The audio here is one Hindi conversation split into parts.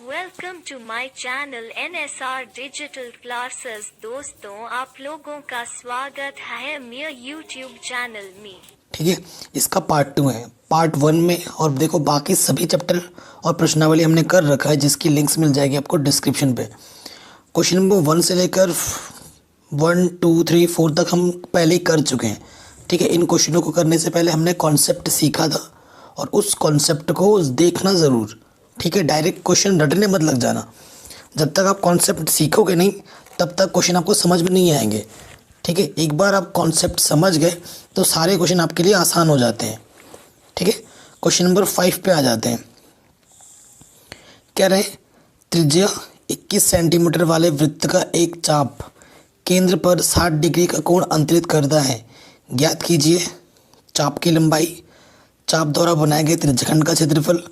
Welcome to my channel NSR digital classes. दोस्तों, आप लोगों का स्वागत है मेरे यूट्यूब चैनल में। ठीक है, इसका पार्ट 2 है। पार्ट 1 में और देखो बाकी सभी चैप्टर और प्रश्नावली हमने कर रखा है, जिसकी लिंक्स मिल जाएगी आपको डिस्क्रिप्शन पे। क्वेश्चन नंबर 1 से लेकर 1 2 3 4 तक हम पहले ही कर चुके हैं। ठीक है, इन क्वेश्चनों को करने से पहले हमने कॉन्सेप्ट सीखा था और उस कॉन्सेप्ट को देखना ज़रूर। ठीक है, डायरेक्ट क्वेश्चन रटने मत लग जाना। जब तक आप कॉन्सेप्ट सीखोगे नहीं तब तक क्वेश्चन आपको समझ में नहीं आएंगे। ठीक है, एक बार आप कॉन्सेप्ट समझ गए तो सारे क्वेश्चन आपके लिए आसान हो जाते हैं। ठीक है, क्वेश्चन नंबर 5 पे आ जाते हैं। कह रहे हैं त्रिज्या 21 सेंटीमीटर वाले वृत्त का एक चाप केंद्र पर 60 डिग्री का कोण अंतरित करता है। ज्ञात कीजिए चाप की लंबाई, चाप द्वारा बनाए गए त्रिज्यखंड का क्षेत्रफल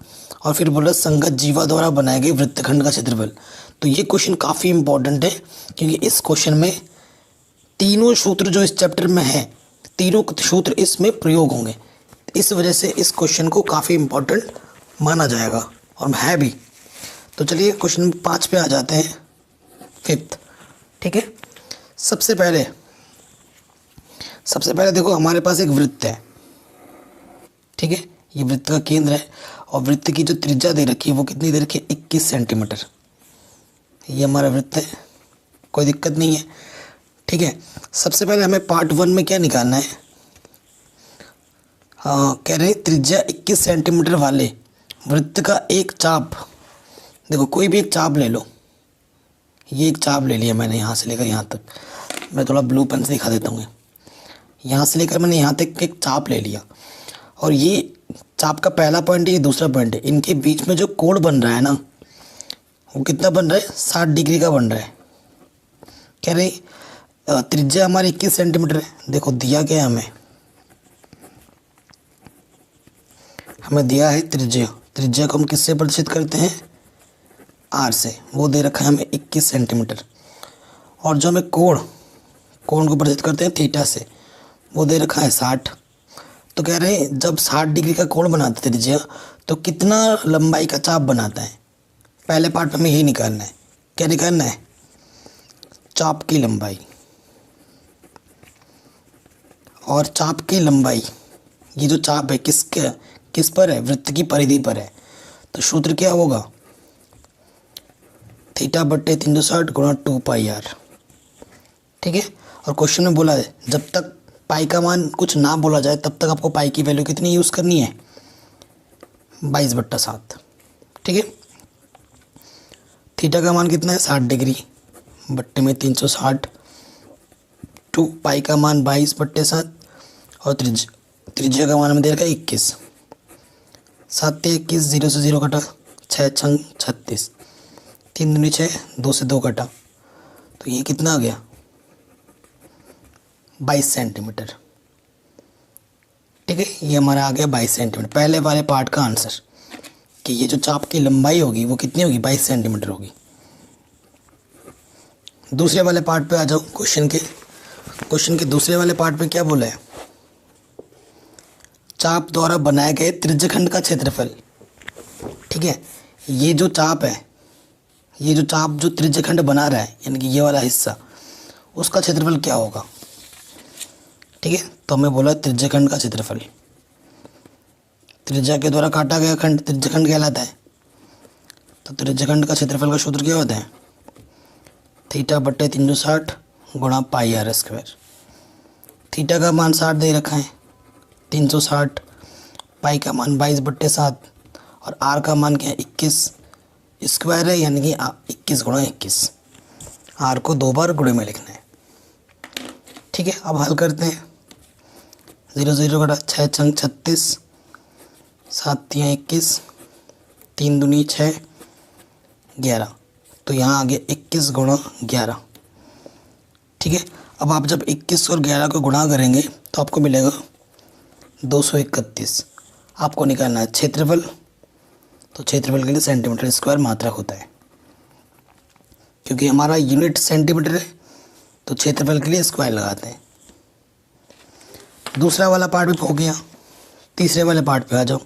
और फिर बोला संगत जीवा द्वारा बनाए गए वृत्तखंड का क्षेत्रफल। तो ये क्वेश्चन काफ़ी इंपॉर्टेंट है क्योंकि इस क्वेश्चन में तीनों सूत्र जो इस चैप्टर में हैं, तीनों सूत्र इसमें प्रयोग होंगे। इस वजह से इस क्वेश्चन को काफ़ी इंपॉर्टेंट माना जाएगा और है भी। तो चलिए क्वेश्चन 5 पे आ जाते हैं, 5th। ठीक है, सबसे पहले देखो हमारे पास एक वृत्त है। ठीक है, ये वृत्त का केंद्र है और वृत्त की जो त्रिज्या दे रखी है वो कितनी दे रखी है, 21 सेंटीमीटर। ये हमारा वृत्त है, कोई दिक्कत नहीं है। ठीक है, सबसे पहले हमें पार्ट 1 में क्या निकालना है। कह रहे हैं त्रिज्या 21 सेंटीमीटर वाले वृत्त का एक चाप। देखो कोई भी एक चाप ले लो, ये एक चाप ले लिया मैंने यहाँ से लेकर यहाँ तक। मैं थोड़ा ब्लू पेन से दिखा देता हूँ। यहाँ से लेकर मैंने यहाँ तक एक चाप ले लिया और ये चाप का पहला पॉइंट है, ये दूसरा पॉइंट है। इनके बीच में जो कोण बन रहा है ना, वो कितना बन रहा है, 60 डिग्री का बन रहा है। कह रहे त्रिज्या हमारी 21 सेंटीमीटर है। देखो दिया क्या है हमें दिया है त्रिज्या को हम किससे प्रदर्शित करते हैं, आर से। वो दे रखा है हमें 21 सेंटीमीटर। और जो हमें कोण को प्रदर्शित करते हैं थीटा से, वो दे रखा है 60। तो कह रहे हैं जब 60 डिग्री का कोण बनाता है त्रिज्या, तो कितना लंबाई का चाप बनाता है। पहले पार्ट में हमें यही निकालना है। क्या निकालना है, चाप की लंबाई। और चाप की लंबाई, ये जो चाप है किस पर है, वृत्त की परिधि पर है। तो सूत्र क्या होगा, θ/360 गुणा 2πr। ठीक है, और क्वेश्चन में बोला है जब तक पाई का मान कुछ ना बोला जाए तब तक आपको पाई की वैल्यू कितनी यूज़ करनी है, 22/7। ठीक है, थीटा का मान कितना है, 60 डिग्री बट्टे में 360, 2 पाई का मान 22/7 और त्रिज्या का मान हमें दे रखा है 21। 7 से 21, 0 से 0 कटा, 6 छंग 36, 3 दूनी 6, 2 से 2 कटा, तो ये कितना आ गया, 22 सेंटीमीटर। ठीक है, ये हमारा आ गया 22 सेंटीमीटर। पहले वाले पार्ट का आंसर कि ये जो चाप की लंबाई होगी वो कितनी होगी, 22 सेंटीमीटर होगी। दूसरे वाले पार्ट पे आ जाओ। क्वेश्चन के दूसरे वाले पार्ट पे क्या बोला है, चाप द्वारा बनाए गए त्रिज्यखंड का क्षेत्रफल। ठीक है, ये जो चाप है, ये जो चाप जो त्रिज्यखंड बना रहा है, यानी कि ये वाला हिस्सा, उसका क्षेत्रफल क्या होगा। ठीक है, तो हमें बोला त्रिज्यखंड का क्षेत्रफल। त्रिज्या के द्वारा काटा गया खंड त्रिज्यखंड कहलाता है। तो त्रिज्यखंड का क्षेत्रफल का सूत्र क्या होता है, θ/360 गुणा πr²। थीटा का मान 60 दे रखा है, 360, पाई का मान 22/7 और आर का मान क्या है, 21 स्क्वायर है, यानी कि 21 गुणा 21। आर को 2 बार गुणे में लिखना है। ठीक है, अब हल करते हैं। 0 0 कटा, 6 छंग 36, 7 तियाँ 21, 3 दूनी 6, 11। तो यहाँ आ गया 21 गुणा 11। ठीक है, अब आप जब 21 और 11 को गुणा करेंगे तो आपको मिलेगा 231। आपको निकालना है क्षेत्रफल। तो क्षेत्रफल के लिए सेंटीमीटर स्क्वायर मात्रक होता है, क्योंकि हमारा यूनिट सेंटीमीटर है तो क्षेत्रफल के लिए स्क्वायर लगाते हैं। दूसरा वाला पार्ट भी हो गया, तीसरे वाले पार्ट पे आ जाओ।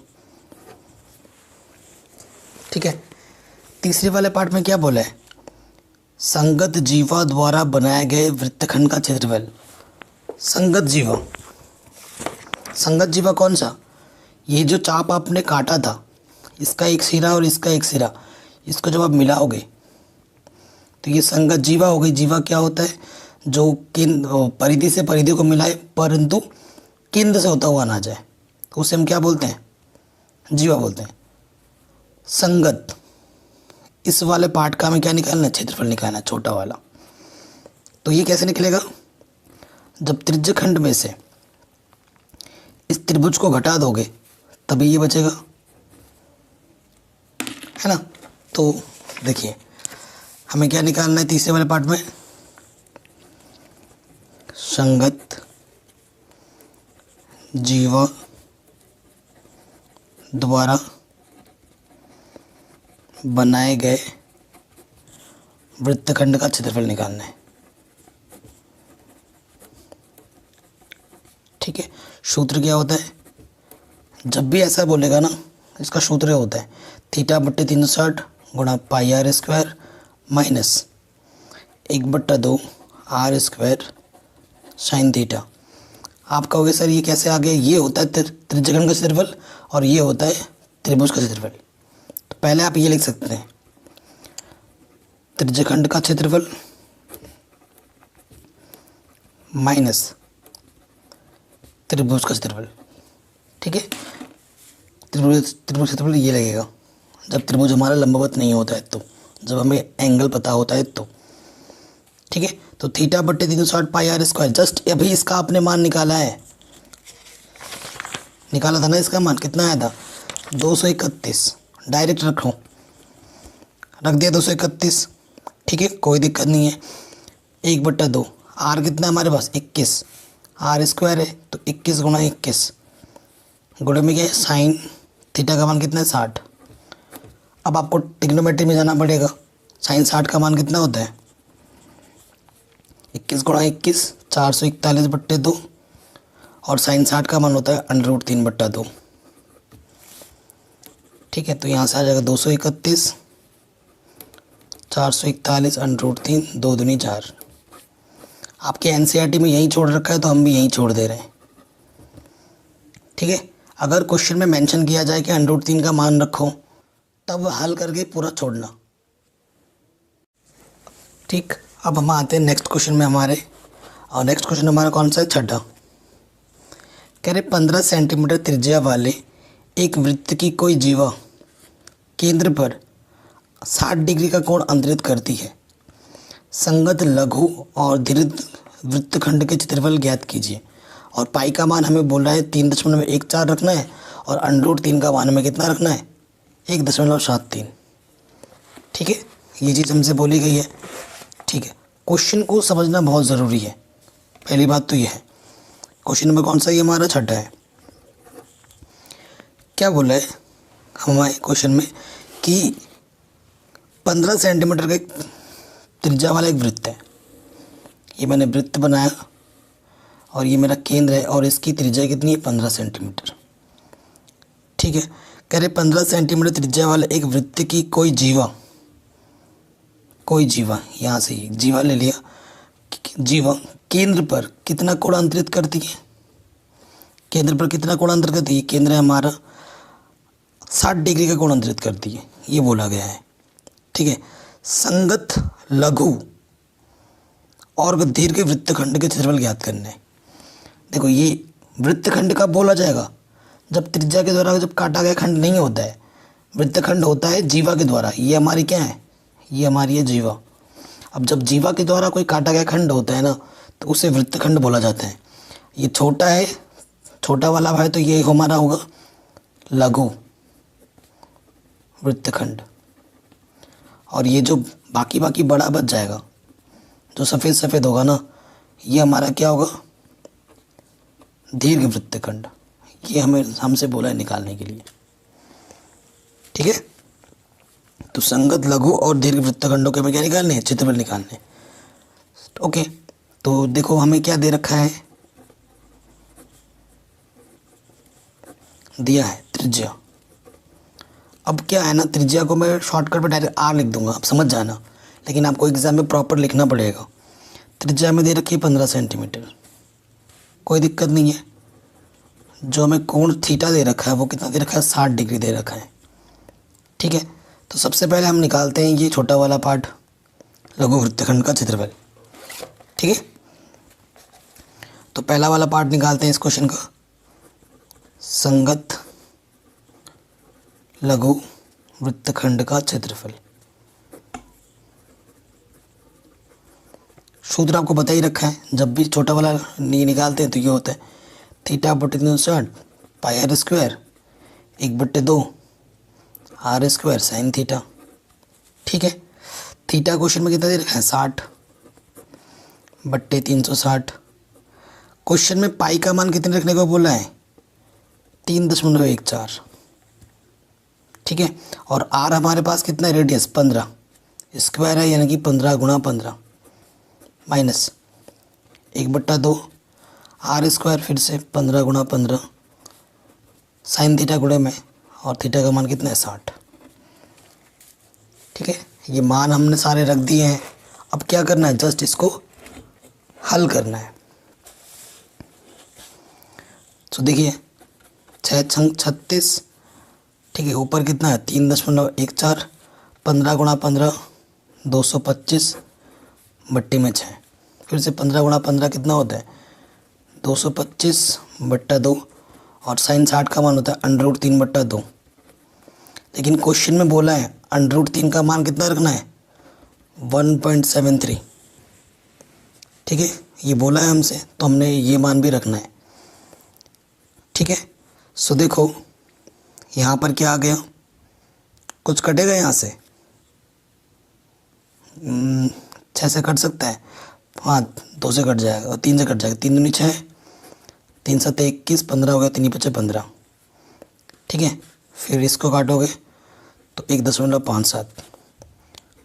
ठीक है, तीसरे वाले पार्ट में क्या बोला है, संगत जीवा द्वारा बनाए गए वृत्तखंड का क्षेत्रफल। संगत जीवा, संगत जीवा कौन सा, ये जो चाप आपने काटा था, इसका एक सिरा और इसका एक सिरा, इसको जब आप मिलाओगे तो ये संगत जीवा हो गई। जीवा क्या होता है, जो केंद्र परिधि से परिधि को मिलाए परंतु केंद्र से होता हुआ ना जाए, तो उसे हम क्या बोलते हैं, जीवा बोलते हैं। संगत, इस वाले पार्ट का हमें क्या निकालना है, क्षेत्रफल निकालना है, छोटा वाला। तो ये कैसे निकलेगा, जब त्रिज्यखंड में से इस त्रिभुज को घटा दोगे तभी ये बचेगा, है ना। तो देखिए हमें क्या निकालना है तीसरे वाले पार्ट में, संगत जीवा द्वारा बनाए गए वृत्तखंड का क्षेत्रफल निकालना है। ठीक है, सूत्र क्या होता है, जब भी ऐसा बोलेगा ना, इसका सूत्र होता है थीटा बट्टे 360 गुणा pi R square minus 1/2 are square sine theta. आप कहोगे सर ये कैसे आ गया, ये होता है त्रिज्यखंड का क्षेत्रफल और ये होता है त्रिभुज का क्षेत्रफल। तो पहले आप ये लिख सकते हैं, त्रिज्यखंड का क्षेत्रफल माइनस त्रिभुज का क्षेत्रफल। ठीक है, त्रिभुज क्षेत्रफल ये लगेगा जब त्रिभुज हमारा लंबवत नहीं होता है, तो जब हमें एंगल पता होता है तो। ठीक है, तो थीटा बट्टे 360 पाई आर स्क्वायर, जस्ट अभी इसका आपने मान निकाला है, निकाला था ना, इसका मान कितना आया था 231, डायरेक्ट रख दिया 231। ठीक है, कोई दिक्कत नहीं है। 1/2 आर कितना है हमारे पास 21, आर स्क्वायर है तो 21 गुणा 21 गुणे में क्या है साइन थीटा का मान कितना है 60। अब आपको ट्रिग्नोमेट्री में जाना पड़ेगा, साइन 60 का मान कितना होता है 21 गुणा 21 441/2 और साइन 60 का मान होता है √3/2। ठीक है, तो यहाँ से आ जाएगा 231 441 √3 2 दूनी 4। आपके एनसीईआरटी में यही छोड़ रखा है तो हम भी यही छोड़ दे रहे हैं। ठीक है, अगर क्वेश्चन में मेंशन किया जाए कि √3 का मान रखो तब हल करके पूरा छोड़ना। ठीक, अब हम आते हैं नेक्स्ट क्वेश्चन में हमारे, और नेक्स्ट क्वेश्चन हमारा कौन सा है, छठा। कह रहे 15 सेंटीमीटर त्रिज्या वाले एक वृत्त की कोई जीवा केंद्र पर 60 डिग्री का कोण अंतरित करती है। संगत लघु और दीर्घ वृत्तखंड के क्षेत्रफल ज्ञात कीजिए। और पाई का मान हमें बोल रहा है 3.14 रखना है और √3 का मान हमें कितना रखना है 1.73। ठीक है, ये चीज़ हमसे बोली गई है। ठीक है, क्वेश्चन को समझना बहुत ज़रूरी है, पहली बात तो ये है। क्वेश्चन नंबर कौन सा, ये हमारा छठा है। क्या बोला है हमारे क्वेश्चन में कि 15 सेंटीमीटर का एक त्रिज्या वाला एक वृत्त है। ये मैंने वृत्त बनाया और ये मेरा केंद्र है और इसकी त्रिज्या कितनी है 15 सेंटीमीटर। ठीक है, कह रहे 15 सेंटीमीटर त्रिज्या वाला एक वृत्त की कोई जीवा, यहाँ से जीवा ले लिया, जीवा केंद्र पर कितना कोण अंतरित करती है, केंद्र पर कितना कोण अंतरित करती है, केंद्र है हमारा 60 डिग्री का कोण अंतरित करती है, ये बोला गया है। ठीक है, संगत लघु और दीर्घ वृत्तखंड के क्षेत्रफल ज्ञात करने हैं। देखो ये वृत्तखंड कब बोला जाएगा, जब त्रिज्या के द्वारा जब काटा गया खंड नहीं होता है, वृत्तखंड होता है जीवा के द्वारा। ये हमारी क्या है, ये हमारी है जीवा। अब जब जीवा के द्वारा कोई काटा गया खंड होता है ना, तो उसे वृत्तखंड बोला जाता है। ये छोटा है, छोटा वाला है तो ये हमारा होगा लघु वृत्तखंड, और ये जो बाकी बड़ा बच जाएगा, जो सफ़ेद सफ़ेद होगा ना, ये हमारा क्या होगा दीर्घ वृत्तखंड। ये हमसे बोला है निकालने के लिए। ठीक है, तो संगत लघु और दीर्घ वृत्तखंडों के हमें क्या निकालने हैं, क्षेत्रफल निकालने। ओके, तो देखो हमें क्या दे रखा है, दिया है त्रिज्या। अब क्या है ना, त्रिज्या को मैं शॉर्टकट में डायरेक्ट आर लिख दूंगा, आप समझ जाना, लेकिन आपको एग्जाम में प्रॉपर लिखना पड़ेगा। त्रिज्या में दे रखी है 15 सेंटीमीटर, कोई दिक्कत नहीं है। जो हमें कोण थीटा दे रखा है वो कितना दे रखा है, 60 डिग्री दे रखा है। ठीक है, तो सबसे पहले हम निकालते हैं ये छोटा वाला पार्ट, लघु वृत्तखंड का क्षेत्रफल। ठीक है, तो पहला वाला पार्ट निकालते हैं इस क्वेश्चन का, संगत लघु वृत्तखंड का क्षेत्रफल। सूत्र आपको बता ही रखा है, जब भी छोटा वाला निकालते हैं तो ये होता है थीटा बटे 360 pi R square 1/2 are square sine theta. ठीक है, थीटा क्वेश्चन में कितना दे रखा है, 60 बट्टे 360। क्वेश्चन में पाई का मान कितने रखने को बोला है, 3.14। ठीक है, और आर हमारे पास कितना है, रेडियस 15, स्क्वायर है यानी कि 15 गुणा 15 माइनस 1/2 आर स्क्वायर, फिर से 15 गुणा 15 साइन थीटा गुणे में, और थीटा का मान कितना है, 60। ठीक है, ये मान हमने सारे रख दिए हैं। अब क्या करना है, जस्ट इसको हल करना है। तो देखिए 6 छंग 36। ठीक है, ऊपर कितना है, 3.14, 15 गुणा 15 225 बट्टे में 6, फिर से 15 गुणा 15 कितना होता है, 225/2, और साइन 60 का मान होता है √3/2। लेकिन क्वेश्चन में बोला है √3 का मान कितना रखना है, 1.73। ठीक है, ये बोला है हमसे, तो हमने ये मान भी रखना है। ठीक है, सो देखो यहाँ पर क्या आ गया, कुछ कटेगा यहाँ से, 6 से कट सकता है, हाँ 2 से कट जाएगा और 3 से कट जाएगा, 3 दूनी 6, 3 7 21, 15 हो गया, 3 5 15। ठीक है, फिर इसको काटोगे तो 1.57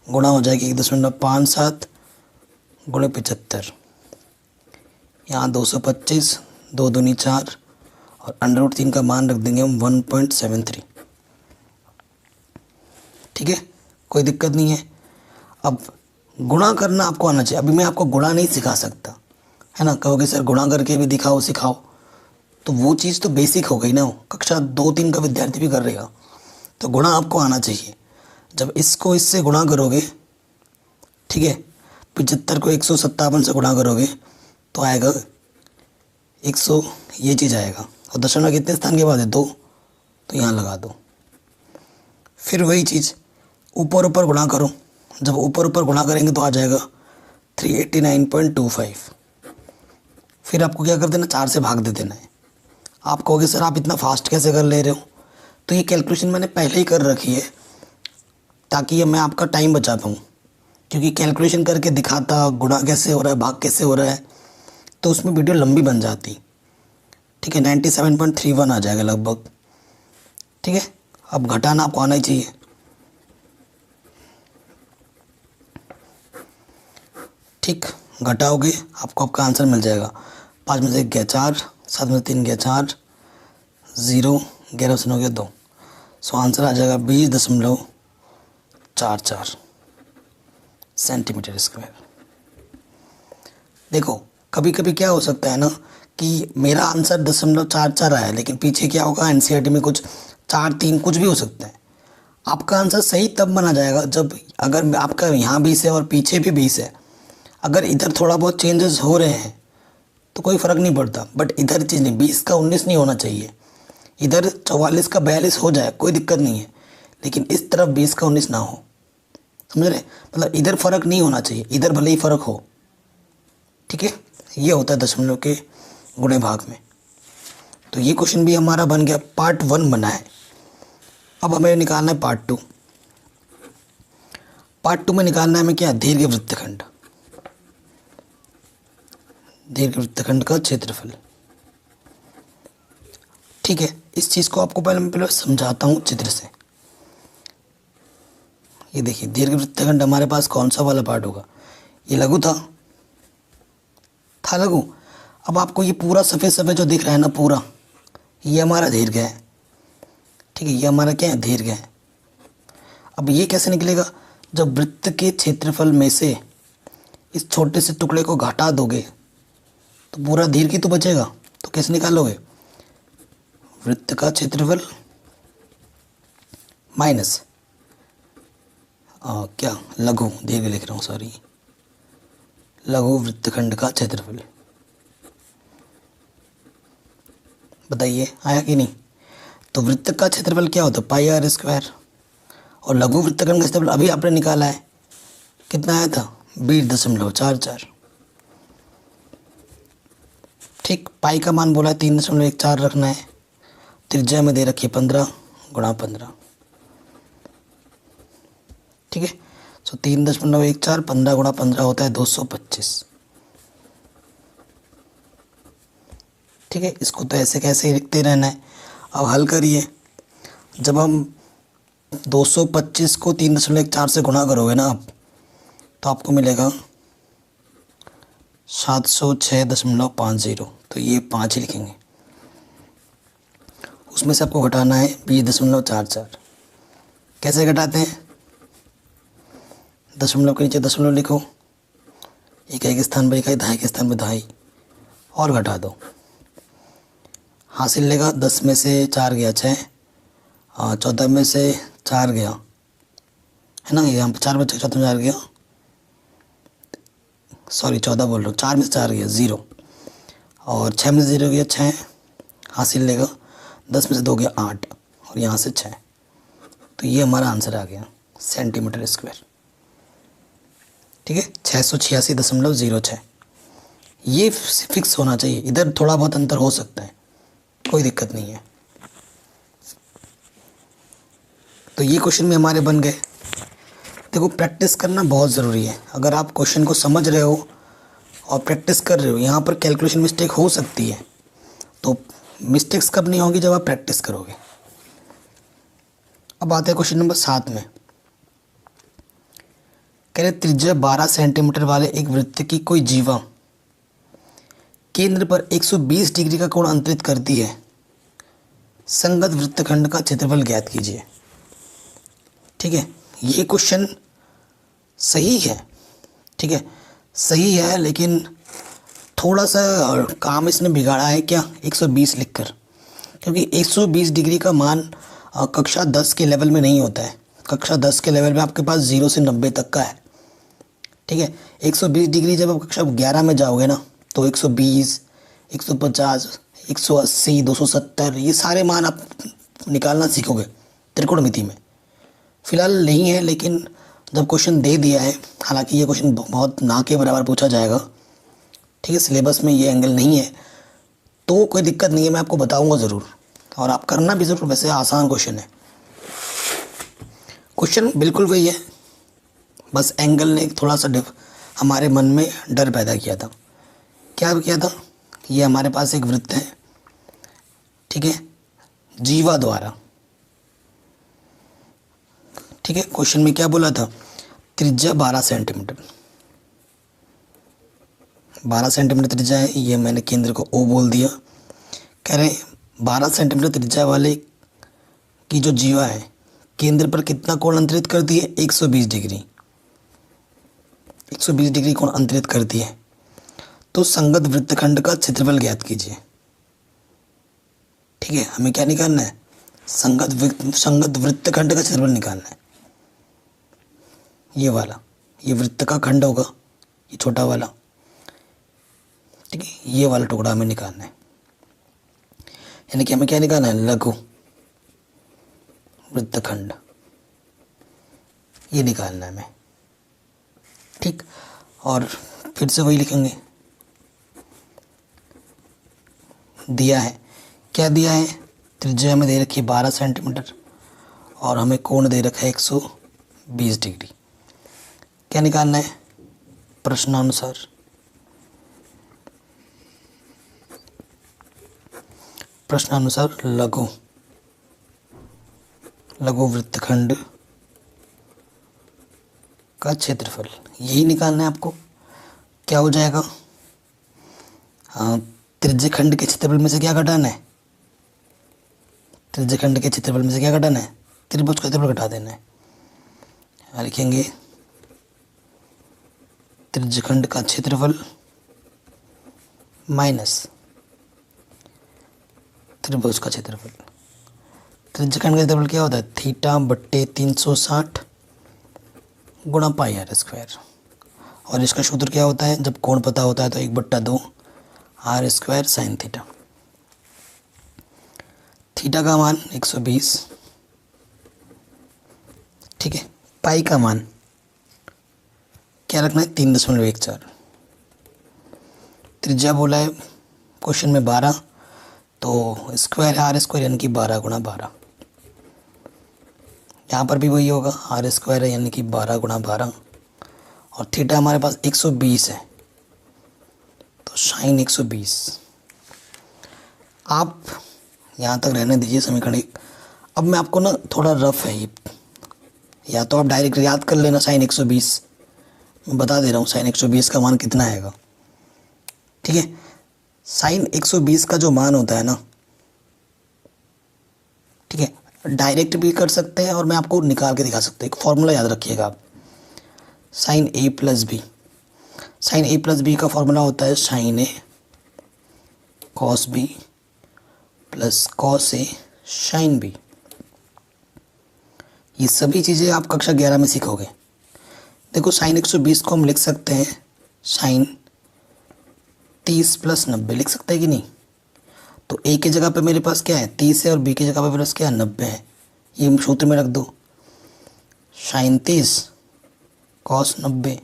गुणा हो जाएगी 1.57 गुणे 75, यहाँ 225, 2 दूनी 4, और √3 का मान रख देंगे हम 1.73। ठीक है, कोई दिक्कत नहीं है। अब गुणा करना आपको आना चाहिए। अभी मैं आपको गुणा नहीं सिखा सकता, है ना, कहोगे सर गुणा करके भी दिखाओ सिखाओ, तो वो चीज़ तो बेसिक हो गई ना, कक्षा 2-3 का विद्यार्थी भी कर रहेगा। तो गुणा आपको आना चाहिए। जब इसको इससे गुणा करोगे, ठीक है, 75 को 157 से गुणा करोगे तो आएगा 100, ये चीज़ आएगा, और दशमलव कितने स्थान के बाद है, 2, तो यहाँ लगा दो। फिर वही चीज़ ऊपर ऊपर गुणा करो, जब ऊपर ऊपर गुणा करेंगे तो आ जाएगा 389.25। फिर आपको क्या कर देना, 4 से भाग दे देना है। आप कहोगे सर आप इतना फास्ट कैसे कर ले रहे हो, तो ये कैलकुलेशन मैंने पहले ही कर रखी है ताकि ये मैं आपका टाइम बचा पाऊँ, क्योंकि कैलकुलेशन करके दिखाता गुणा कैसे हो रहा है, भाग कैसे हो रहा है, तो उसमें वीडियो लंबी बन जाती। ठीक है, 97.31 आ जाएगा लगभग। ठीक है, अब घटाना आपको आना ही चाहिए। ठीक, घटाओगे आपको आपका आंसर मिल जाएगा। 5 में से 1 गया 4, 7 में से 3 गया 4, 0, 11 से 9 गया 2, सो आंसर आ जाएगा 20.44 सेंटीमीटर स्क्वायर। देखो कभी कभी क्या हो सकता है ना कि मेरा आंसर 0.44 आया, लेकिन पीछे क्या होगा, एनसीईआरटी में कुछ 4-3 कुछ भी हो सकता है। आपका आंसर सही तब बना जाएगा जब, अगर आपका यहाँ 20 है और पीछे भी 20 है, अगर इधर थोड़ा बहुत चेंजेस हो रहे हैं तो कोई फ़र्क नहीं पड़ता, बट इधर चीज़ नहीं, 20 का 19 नहीं होना चाहिए, इधर 44 का 42 हो जाए कोई दिक्कत नहीं है, लेकिन इस तरफ 20 का 19 ना हो, समझ रहे, मतलब इधर फ़र्क नहीं होना चाहिए, इधर भले ही फ़र्क हो। ठीक है, ये होता है दशमलव के गुणे भाग में। तो ये क्वेश्चन भी हमारा बन गया, पार्ट 1 बना है। अब हमें निकालना है पार्ट 2। पार्ट 2 में निकालना है हमें क्या, दीर्घ वृत्तखंड, दीर्घ वृत्तखंड का क्षेत्रफल। ठीक है, इस चीज़ को आपको पहले समझाता हूँ चित्र से। ये देखिए दीर्घ वृत्तखंड हमारे पास कौन सा वाला पार्ट होगा, ये लघु था लघु। अब आपको ये पूरा सफ़ेद सफ़ेद जो दिख रहा है ना पूरा, ये हमारा दीर्घ है। ठीक है, ये हमारा क्या है, दीर्घ है। अब ये कैसे निकलेगा, जब वृत्त के क्षेत्रफल में से इस छोटे से टुकड़े को घटा दोगे तो पूरा दीर्घ ही तो बचेगा। तो कैसे निकालोगे, वृत्त का क्षेत्रफल माइनस क्या लघु दीर्घ लिख रहा हूँ, सॉरी, लघु वृत्तखंड का क्षेत्रफल। बताइए आया कि नहीं। तो वृत्त का क्षेत्रफल क्या होता है, पाई आर स्क्वायर, और लघु वृत्तखंड का क्षेत्रफल अभी आपने निकाला है, कितना आया था, 20.44। ठीक, पाई का मान बोला है 3.14 रखना है, त्रिज्या में दे रखी है 15 × 15। ठीक है, तो 3.14 15 × 15 होता है 225। ठीक है, इसको तो ऐसे कैसे ही लिखते रहना है। अब हल करिए, जब हम 225 को 3.14 से गुणा करोगे ना आप, तो आपको मिलेगा 706.50। तो ये 5 ही लिखेंगे, उसमें से आपको घटाना है 20.44। कैसे घटाते हैं, दशमलव के नीचे दशमलव लिखो, इकाई के स्थान पर इकाई, दहाई के स्थान पर दहाई, और घटा दो। हासिल लेगा 10 में से 4 गया 6, 14 में से 4 गया, है ना, यहाँ पर 4 बच्चे, 14 में 4 गया, सॉरी 14 बोल रहा हूँ, 4 में से 4 गया 0, और 6 में से 0 गया 6, हासिल लेगा 10 में से 2 गया 8, और यहाँ से 6। तो ये हमारा आंसर आ गया सेंटीमीटर स्क्वायर। ठीक है, 686.06। ये फिक्स होना चाहिए, इधर थोड़ा बहुत अंतर हो सकता है, कोई दिक्कत नहीं है। तो ये क्वेश्चन में हमारे बन गए। देखो, प्रैक्टिस करना बहुत ज़रूरी है। अगर आप क्वेश्चन को समझ रहे हो और प्रैक्टिस कर रहे हो, यहाँ पर कैलकुलेशन मिस्टेक हो सकती है, तो मिस्टेक्स कब नहीं होगी, जब आप प्रैक्टिस करोगे। अब आते हैं क्वेश्चन नंबर 7 में। कह रहे त्रिज्या 12 सेंटीमीटर वाले एक वृत्त की कोई जीवा केंद्र पर 120 डिग्री का कोण अंतरित करती है, संगत वृत्तखंड का क्षेत्रफल ज्ञात कीजिए। ठीक है, ये क्वेश्चन सही है, ठीक है, सही है, लेकिन थोड़ा सा काम इसने बिगाड़ा है। क्या, 120 लिखकर, क्योंकि 120 डिग्री का मान कक्षा 10 के लेवल में नहीं होता है। कक्षा 10 के लेवल में आपके पास 0 से 90 तक का है। ठीक है, 120 डिग्री जब आप कक्षा 11 में जाओगे ना, तो 120, 150, 180, 270 ये सारे मान आप निकालना सीखोगे त्रिकोणमिति में। फिलहाल नहीं है, लेकिन जब क्वेश्चन दे दिया है, हालांकि ये क्वेश्चन बहुत ना के बराबर पूछा जाएगा, ठीक है, सिलेबस में ये एंगल नहीं है, तो कोई दिक्कत नहीं है, मैं आपको बताऊंगा ज़रूर, और आप करना भी ज़रूर। वैसे आसान क्वेश्चन है, क्वेश्चन बिल्कुल वही है, बस एंगल ने थोड़ा सा हमारे मन में डर पैदा किया था। क्या किया था, ये हमारे पास एक वृत्त है, ठीक है, जीवा द्वारा। ठीक है, क्वेश्चन में क्या बोला था, त्रिज्या 12 सेंटीमीटर, 12 सेंटीमीटर त्रिज्या है, ये मैंने केंद्र को O बोल दिया। कह रहे 12 सेंटीमीटर त्रिज्या वाले की जो जीवा है, केंद्र पर कितना कोण अंतरित करती है, 120 डिग्री, 120 डिग्री कोण अंतरित करती है। तो संगत वृत्तखंड का क्षेत्रफल ज्ञात कीजिए। ठीक है, हमें क्या निकालना है, संगत वृत्तखंड का क्षेत्रफल निकालना है। ये वाला, ये वृत्त का खंड होगा, ये छोटा वाला, ठीक है, ये वाला टुकड़ा हमें निकालना है। यानी कि हमें क्या निकालना है, लघु वृत्तखंड, ये निकालना है हमें। ठीक, और फिर से वही लिखेंगे, दिया है, क्या दिया है, त्रिज्या हमें दे रखी है 12 सेंटीमीटर, और हमें कोण दे रखा है 120 डिग्री। क्या निकालना है, प्रश्नानुसार लघु वृत्तखंड का क्षेत्रफल, यही निकालना है आपको। क्या हो जाएगा, त्रिज्यखंड के क्षेत्रफल में से क्या घटाना है, त्रिज्यखंड के क्षेत्रफल में से क्या घटाना है, त्रिभुज का क्षेत्रफल घटा देना है। यहाँ लिखेंगे त्रिज्यखंड का क्षेत्रफल माइनस त्रिभुज का क्षेत्रफल। त्रिज्यखंड का क्षेत्रफल क्या होता है? थीटा बट्टे 360 गुणा पाई आर स्क्वायर। और इसका सूत्र क्या होता है? जब कोण पता होता है तो 1/2 are square sine theta. Theta का मान 120, ठीक है। पाई का मान क्या रखना है? 3.14। त्रिज्या बोला है क्वेश्चन में 12, तो स्क्वायर है आर स्क्वायर यानी कि 12 गुणा 12। यहाँ पर भी वही होगा, आर स्क्वायर है यानी कि 12 गुणा 12। और थीटा हमारे पास 120 है, तो साइन 120। आप यहाँ तक रहने दीजिए समीकरण 1। अब मैं आपको ना थोड़ा रफ है ये, या तो आप डायरेक्ट याद कर लेना साइन 120। मैं बता दे रहा हूँ साइन 120 का मान कितना आएगा, ठीक है। साइन 120 का जो मान होता है ना, ठीक है, डायरेक्ट भी कर सकते हैं और मैं आपको निकाल के दिखा सकता हूँ। एक फॉर्मूला याद रखिएगा आप, साइन ए प्लस बी। साइन ए प्लस बी का फॉर्मूला होता है sign A cos B plus cos A sine B. ये सभी चीज़ें आप कक्षा 11 में सीखोगे। देखो साइन 120 को हम लिख सकते हैं साइन 30 प्लस 90, लिख सकते हैं कि नहीं? तो ए की जगह पे मेरे पास क्या है? 30 है, और बी की जगह पे मेरे पास क्या है? 90 है। ये सूत्र में रख दो, साइन 30 कॉस 90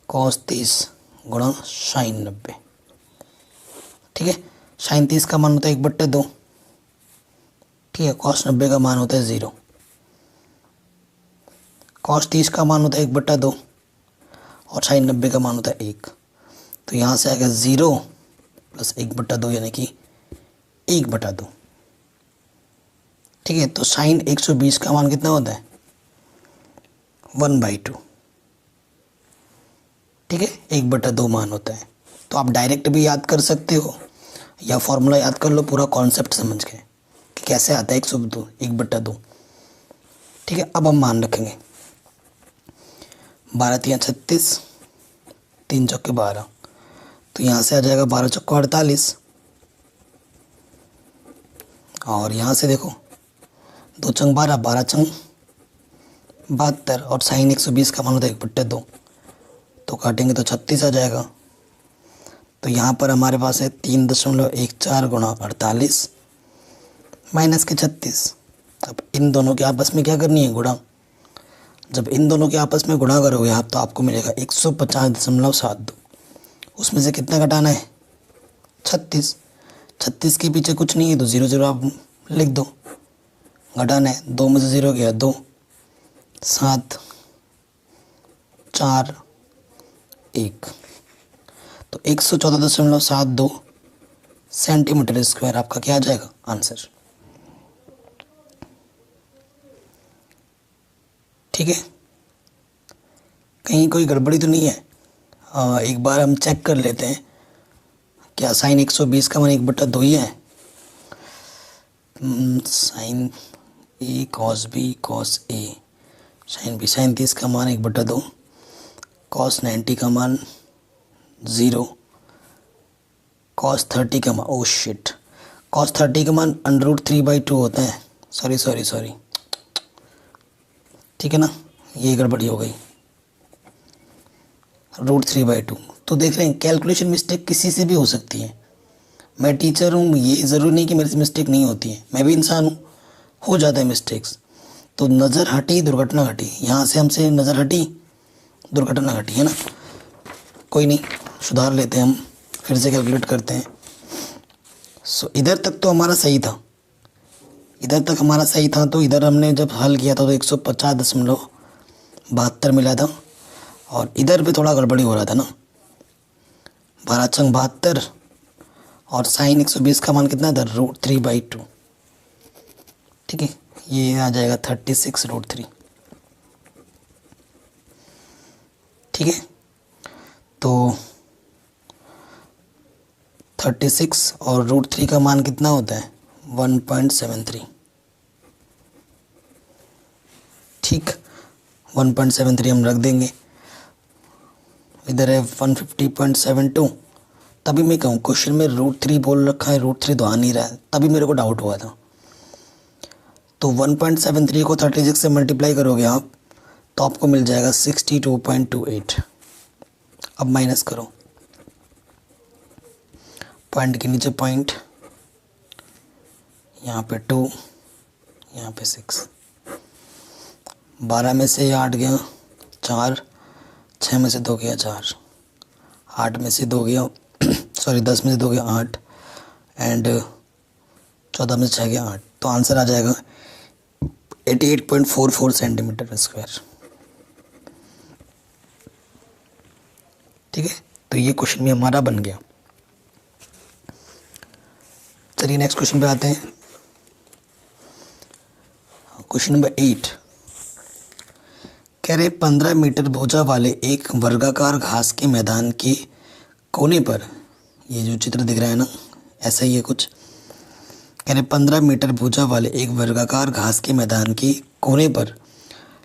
कॉस 30 गुणा साइन 90, ठीक है। साइन 30 का मान होता है 1/2, ठीक है। कॉस 90 का मान होता है 0। कॉस 30 का मान होता है 1/2 और साइन 90 का मान होता है 1। तो यहाँ से आएगा 0 प्लस 1/2 यानी कि 1/2, ठीक है। तो साइन 120 का मान कितना होता है? 1/2, ठीक है। 1/2 मान होता है। तो आप डायरेक्ट भी याद कर सकते हो या फॉर्मूला याद कर लो पूरा कॉन्सेप्ट समझ के कि कैसे आता है 1/2, ठीक है। अब हम मान रखेंगे 12 × 36, 3 चौके 12, तो यहाँ से आ जाएगा 12 चौके 48। और यहाँ से देखो 2 चंग 12, 12 चंग 72, और साइन 120 का मान होता है 1/2, तो काटेंगे तो 36 आ जाएगा। तो यहाँ पर हमारे पास है 3.14 गुणा 48 माइनस के 36। अब इन दोनों के आपस में क्या करनी है? गुणा। जब इन दोनों के आपस में गुणा करोगे आप, तो आपको मिलेगा 150.72। उसमें से कितना घटाना है? 36। 36 के पीछे कुछ नहीं है, तो 0 0 आप लिख दो। घटाना है, 2 में से 0 गया 2, 7 4 1, तो 114.72 सेंटीमीटर स्क्वायर आपका क्या आ जाएगा? आंसर, ठीक है। कहीं कोई गड़बड़ी तो नहीं है? एक बार हम चेक कर लेते हैं, क्या साइन 120 का मान 1/2 ही है? Sign A cos B cos A sine B, sign 30 का मान 1/2, कॉस 90 का मान 0, कॉस 30 का मान, ओ शिट, कॉस 30 का मान √3/2 होता है। सॉरी, ठीक है ना, ये गड़बड़ी हो गई, √3/2। तो देख रहे हैं कैलकुलेशन मिस्टेक किसी से भी हो सकती है। मैं टीचर हूँ, ये ज़रूरी नहीं कि मेरे से मिस्टेक नहीं होती है, मैं भी इंसान हूँ, हो जाता है मिस्टेक्स। तो नज़र हटी दुर्घटना घटी, यहाँ से हमसे नज़र हटी दुर्घटना घटी, है ना। कोई नहीं, सुधार लेते हैं हम, फिर से कैलकुलेट करते हैं। सो इधर तक तो हमारा सही था, तो इधर हमने जब हल किया था तो 150.72 मिला था, और इधर पे थोड़ा गड़बड़ी हो रहा था ना, 12 चंग 72, और साइन 120 का मान कितना था? √3/2, ठीक है। ये आ जाएगा 36√3, ठीक है। तो 36 और √3 का मान कितना होता है? 1.73, ठीक। 1.73 हम रख देंगे। इधर है 150.72। तभी मैं कहूँ क्वेश्चन में √3 बोल रखा है, √3 तो आ नहीं रहा है, तभी मेरे को डाउट हुआ था। तो 1.73 को 36 से मल्टीप्लाई करोगे आप तो आपको मिल जाएगा 62.28। अब माइनस करो, पॉइंट के नीचे पॉइंट, यहाँ पे 2, यहाँ पे 6। 12 में से 8 गया 4, 6 में से 2 गया 4, 8 में से 2 गया सॉरी 10 में से 2 गया 8 एंड 14 में से 6 गया 8। तो आंसर आ जाएगा 88.44 सेंटीमीटर स्क्वायर। ठीक है, तो ये क्वेश्चन भी हमारा बन गया। चलिए नेक्स्ट क्वेश्चन पे आते हैं। क्वेश्चन नंबर 8 कह रहे 15 मीटर भुजा वाले एक वर्गाकार घास के मैदान के कोने पर, ये जो चित्र दिख रहा है ना ऐसा ही है कुछ, कह रहे 15 मीटर भुजा वाले एक वर्गाकार घास के मैदान के कोने पर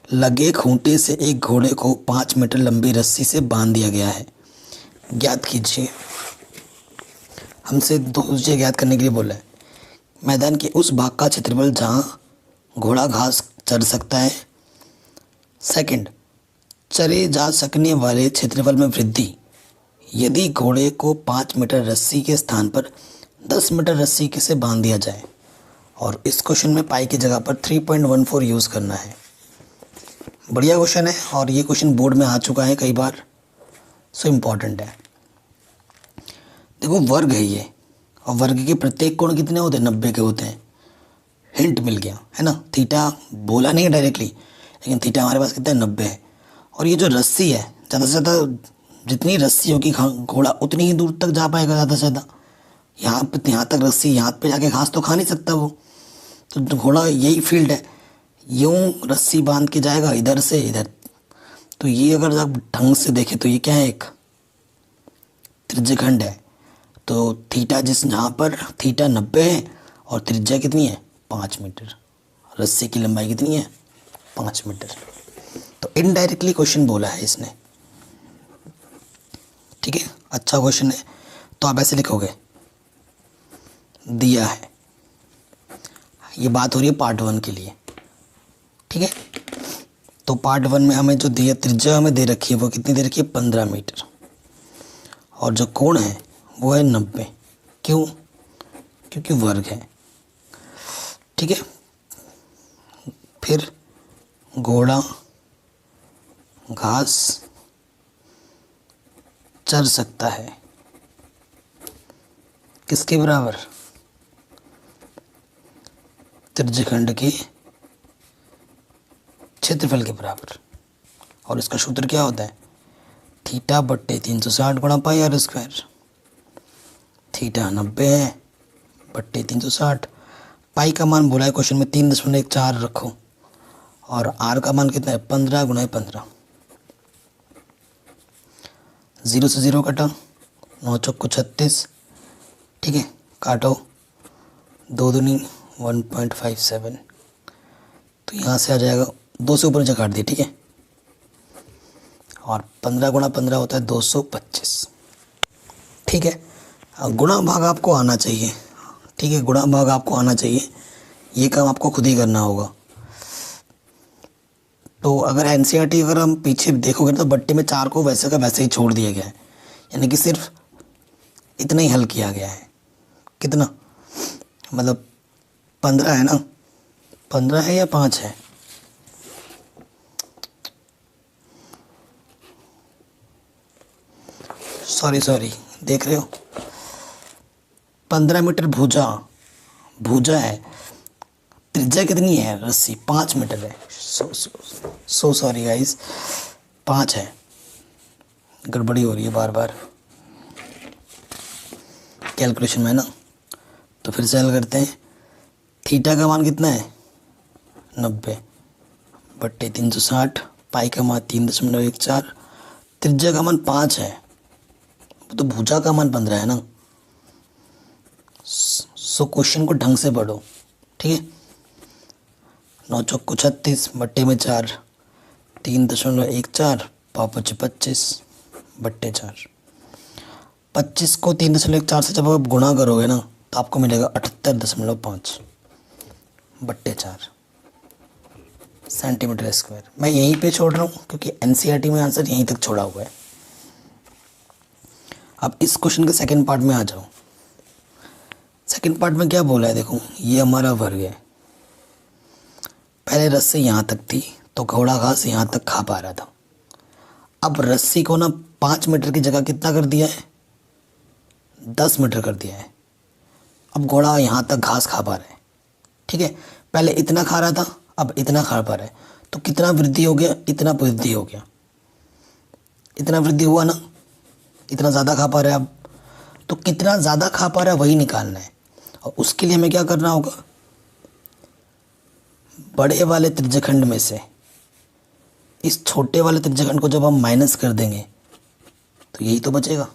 लगे खूंटे से एक घोड़े को 5 मीटर लंबी रस्सी से बांध दिया गया है। ज्ञात कीजिए। हमसे दो चीज़ें ज्ञात करने के लिए बोला है। मैदान के उस भाग का क्षेत्रफल जहाँ घोड़ा घास चर सकता है। सेकंड, चरे जा सकने वाले क्षेत्रफल में वृद्धि यदि घोड़े को 5 मीटर रस्सी के स्थान पर 10 मीटर रस्सी से बांध दिया जाए। और इस क्वेश्चन में पाई की जगह पर 3.14 यूज़ करना है। बढ़िया क्वेश्चन है और ये क्वेश्चन बोर्ड में आ चुका है कई बार, सो इम्पॉर्टेंट है। देखो वर्ग है ये, और वर्ग के प्रत्येक कोण कितने होते हैं? 90 के होते हैं। हिंट मिल गया है ना। थीटा बोला नहीं डायरेक्टली, लेकिन थीटा हमारे पास कितना है? 90 है। और ये जो रस्सी है, ज़्यादा से ज़्यादा जितनी रस्सी होगी घोड़ा उतनी ही दूर तक जा पाएगा ज़्यादा से ज़्यादा। यहाँ तक रस्सी, यहाँ पे जाके घास तो खा नहीं सकता वो, तो घोड़ा यही फील्ड है, यूँ रस्सी बांध के जाएगा इधर से इधर। तो ये अगर आप ढंग से देखें तो ये क्या है? एक त्रिज्यखंड है। तो थीटा जहाँ पर थीटा 90 है और त्रिज्या कितनी है? 5 मीटर। रस्सी की लंबाई कितनी है? 5 मीटर। तो इनडायरेक्टली क्वेश्चन बोला है इसने। ठीक है, अच्छा क्वेश्चन है। तो आप ऐसे लिखोगे, दिया है। ये बात हो रही है पार्ट 1 के लिए। ठीक है, तो पार्ट 1 में हमें जो दिया त्रिज्या हमें दे रखी है वो कितनी दे रखी है? 15 मीटर। और जो कोण है वो है 90। क्यों? क्योंकि वर्ग है। ठीक है, फिर घोड़ा घास चर सकता है किसके बराबर? त्रिज्यखंड के क्षेत्रफल के बराबर। और इसका सूत्र क्या होता है? थीटा बट्टे 360 गुणा पाई आर स्क्वायर। थीटा 90 है बट्टे 360। पाई का मान बोला है क्वेश्चन में 3.14 रखो, और आर का मान कितना है? 15 गुणा 15। 0 से 0 कटा, 9 चौको 36। ठीक है, काटो, 2 दूनी 1.57। तो यहाँ से आ जाएगा, 2 से ऊपर नीचे काट दिए। ठीक है, और 15 गुणा 15 होता है 225। ठीक है, गुणा भाग आपको आना चाहिए। ठीक है, गुणा भाग आपको आना चाहिए। ये काम आपको खुद ही करना होगा। तो अगर एनसीईआरटी अगर हम पीछे देखोगे तो बट्टे में 4 को वैसे का वैसे ही छोड़ दिया गया है, यानी कि सिर्फ इतना ही हल किया गया है। कितना? मतलब 15 है ना? 15 है या 5 है? सॉरी देख रहे हो, 15 मीटर भुजा है। त्रिज्या कितनी है? रस्सी 5 मीटर है। सो सॉरी गाइस, 5 है। गड़बड़ी हो रही है बार बार कैलकुलेशन में ना। तो फिर से हल करते हैं। थीटा का मान कितना है? 90 बट्टे 360। पाई का मान 3.14। त्रिज्या का मान 5 है, तो भुजा का मान 15 है ना। सो क्वेश्चन को ढंग से पढ़ो। ठीक है, 9 चौको 36 बट्टे में 4, 3.14 5×5 25 बट्टे 4। 25 को 3.14 से जब आप गुणा करोगे ना तो आपको मिलेगा 78.5 बट्टे 4 सेंटीमीटर स्क्वायर। मैं यहीं पे छोड़ रहा हूँ क्योंकि एनसीईआरटी में आंसर यहीं तक छोड़ा हुआ है। अब इस क्वेश्चन के सेकंड पार्ट में आ जाओ। सेकंड पार्ट में क्या बोला है, देखो ये हमारा वर्ग है। पहले रस्सी यहाँ तक थी तो घोड़ा घास यहाँ तक खा पा रहा था। अब रस्सी को ना 5 मीटर की जगह कितना कर दिया है, 10 मीटर कर दिया है। अब घोड़ा यहाँ तक घास खा पा रहा है, ठीक है। पहले इतना खा रहा था, अब इतना खा पा रहा है। तो कितना वृद्धि हो गया, इतना वृद्धि हो गया, इतना वृद्धि हुआ ना, इतना ज़्यादा खा पा रहा है। अब तो कितना ज़्यादा खा पा रहा है वही निकालना है। और उसके लिए हमें क्या करना होगा, बड़े वाले त्रिज्यखंड में से इस छोटे वाले त्रिज्यखंड को जब हम माइनस कर देंगे तो यही तो बचेगा,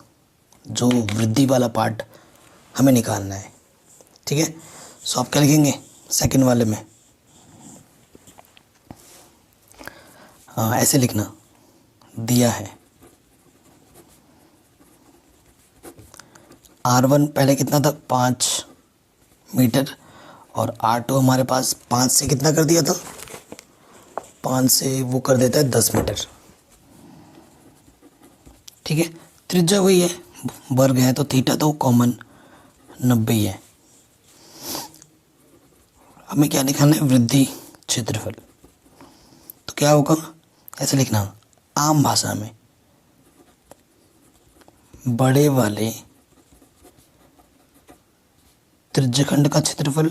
जो वृद्धि वाला पार्ट हमें निकालना है, ठीक है। सो आप क्या लिखेंगे सेकंड वाले में, हाँ ऐसे लिखना, दिया है R1 पहले कितना था 5 मीटर और R2 हमारे पास 5 से कितना कर दिया था, 5 से वो कर देता है 10 मीटर, ठीक है। त्रिज्या वही है, वर्ग है तो थीटा तो कॉमन 90 ही है। हमें क्या निकालना है, वृद्धि क्षेत्रफल। तो क्या होगा, ऐसे लिखना, आम भाषा में बड़े वाले त्रिज्यखंड का क्षेत्रफल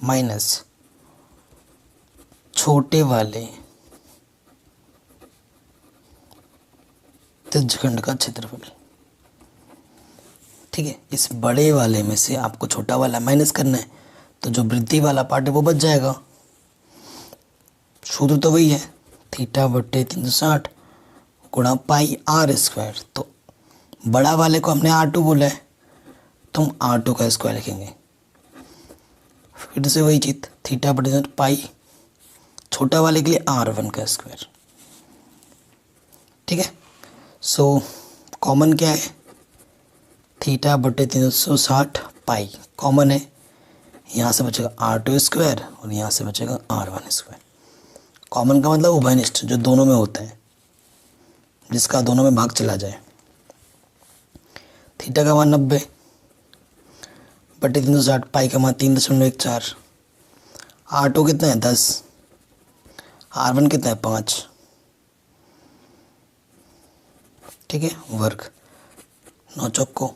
माइनस छोटे वाले त्रिज्यखंड का क्षेत्रफल, ठीक है। इस बड़े वाले में से आपको छोटा वाला माइनस करना है तो जो वृद्धि वाला पार्ट है वो बच जाएगा। सूत्र तो वही है, थीटा बट्टे 360 गुणा पाई R स्क्वायर। तो बड़ा वाले को हमने R2 बोला है तो हम R2 का स्क्वायर लिखेंगे। फिर से वही चीज़, थीटा बटे पाई, छोटा वाले के लिए R1 का स्क्वायर, ठीक है। सो कॉमन क्या है, थीटा बटे 360 पाई कॉमन है, यहाँ से बचेगा R2 स्क्वायर और यहाँ से बचेगा R1 स्क्वायर। कॉमन का मतलब उभयनिष्ठ, जो दोनों में होता है, जिसका दोनों में भाग चला जाए। थीटा का मान 90 बटे 360, पाई का मान 3.14, R2 कितना है 10, R1 कितना है 5, ठीक है। वर्ग 9 चौको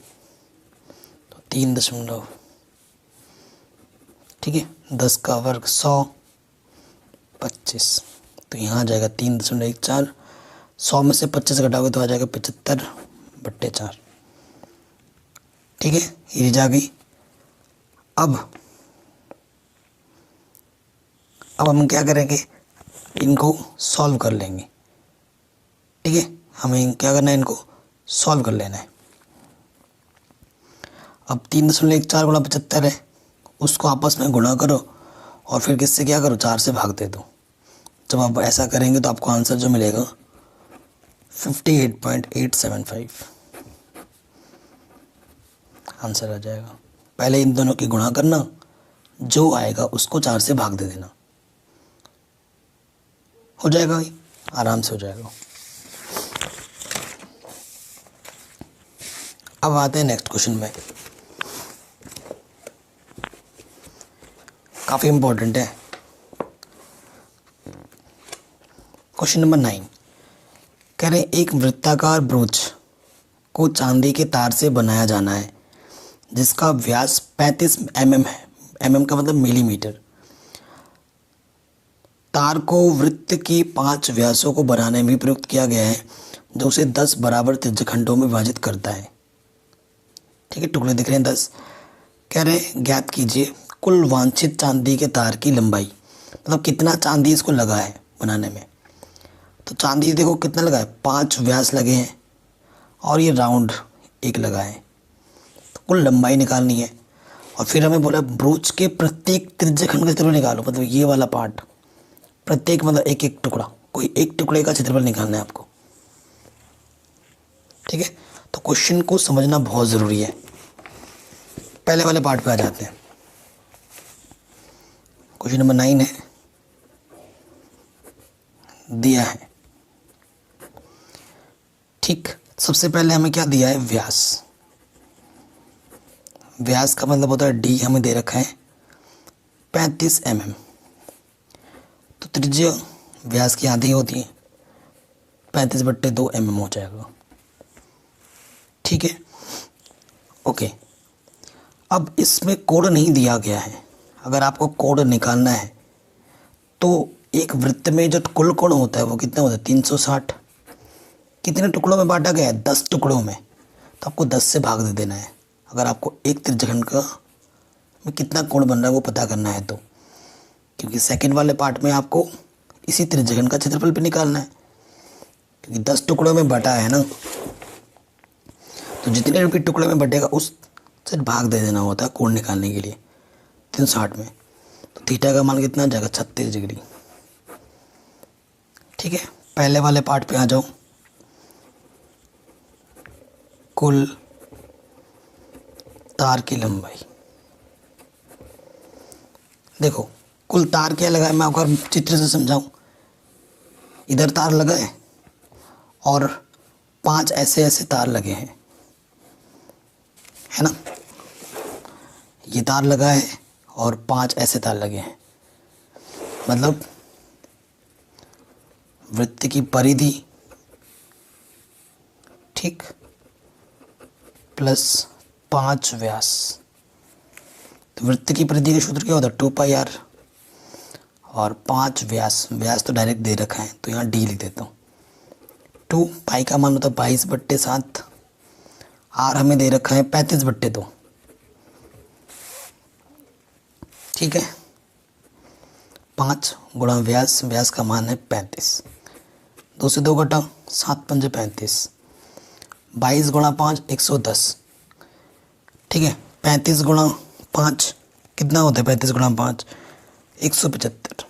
तो 3 ठीक है, 10 का वर्ग 100 25, तो यहाँ आ जाएगा 3.14, 100 में से 25 घटाओगे तो आ जाएगा 75 बट्टे 4, ठीक है। ये जा गई। अब हम क्या करेंगे, इनको सॉल्व कर लेंगे, ठीक है। हमें क्या करना है, इनको सॉल्व कर लेना है। अब 3.14 गुणा 75 है, उसको आपस में गुणा करो और फिर किससे क्या करो, 4 से भाग दे दो। जब आप ऐसा करेंगे तो आपको आंसर जो मिलेगा 58.875 आंसर आ जाएगा। पहले इन दोनों की गुणा करना, जो आएगा उसको 4 से भाग दे देना, हो जाएगा भाई, आराम से हो जाएगा। अब आते हैं नेक्स्ट क्वेश्चन में, काफ़ी इम्पोर्टेंट है। क्वेश्चन नंबर 9 कह रहे हैं, एक वृत्ताकार ब्रोच को चांदी के तार से बनाया जाना है जिसका व्यास 35 mm है, mm का मतलब मिलीमीटर। तार को वृत्त की 5 व्यासों को बनाने में प्रयुक्त किया गया है जो उसे 10 बराबर त्रिज्यखंडों में विभाजित करता है, ठीक है। टुकड़े दिख रहे हैं 10। कह रहे हैं ज्ञात कीजिए कुल वांछित चांदी के तार की लंबाई, मतलब कितना चांदी इसको लगा है बनाने में। तो चांदी देखो कितना लगा है, 5 व्यास लगे हैं और ये राउंड एक लगा है, तो कुल लंबाई निकालनी है। और फिर हमें बोला ब्रोच के प्रत्येक त्रिज्यखंड का क्षेत्रफल निकालो, मतलब ये वाला पार्ट प्रत्येक मतलब एक एक टुकड़ा, कोई एक टुकड़े का क्षेत्रफल निकालना है आपको। ठीक है, तो क्वेश्चन को समझना बहुत ज़रूरी है। पहले वाले पार्ट पे आ जाते हैं। क्वेश्चन नंबर 9 है, दिया है। ठीक, सबसे पहले हमें क्या दिया है, व्यास। व्यास का मतलब होता है डी, हमें दे रखा है 35 mm। तो त्रिज्या व्यास की आधी होती है, 35/2 mm हो जाएगा। ठीक है, ओके। अब इसमें कोण नहीं दिया गया है। अगर आपको कोण निकालना है तो एक वृत्त में जो कुल कोण होता है वो कितना होता है, 360। कितने टुकड़ों में बांटा गया है, 10 टुकड़ों में। तो आपको 10 से भाग दे देना है अगर आपको एक त्रिज्यखंड का में कितना कोण बन रहा है वो पता करना है। तो क्योंकि सेकंड वाले पार्ट में आपको इसी त्रिज्यखंड का क्षेत्रफल भी निकालना है, क्योंकि 10 टुकड़ों में बटा है ना, तो जितने भी टुकड़े में बटेगा उस से भाग दे देना होता है कोण निकालने के लिए 360 में। तो थीटा का मान कितना आ जाएगा, 36 डिग्री। ठीक है, पहले वाले पार्ट पे आ जाओ। कुल तार की लंबाई, देखो कुल तार क्या लगा है, मैं आपको चित्र से समझाऊं। इधर तार लगा है और 5 ऐसे ऐसे तार लगे हैं, है ना। ये तार लगा है और 5 ऐसे तार लगे हैं, मतलब वृत्त की परिधि, ठीक, प्लस 5 व्यास। तो वृत्त की परिधि का सूत्र क्या होता है, 2πr, और 5 व्यास। व्यास तो डायरेक्ट दे रखा है तो यहाँ डी लिख देता हूँ। 2 पाई का मान होता है 22/7, आर हमें दे रखा है 35/2। ठीक है, 5 गुणा व्यास, व्यास का मान है 35। 2 से 2 घटा, 7 पंजे 35, 22 गुणा 5 110। ठीक है, 35 गुणा 5 कितना होता है, 35 गुणा 5 175।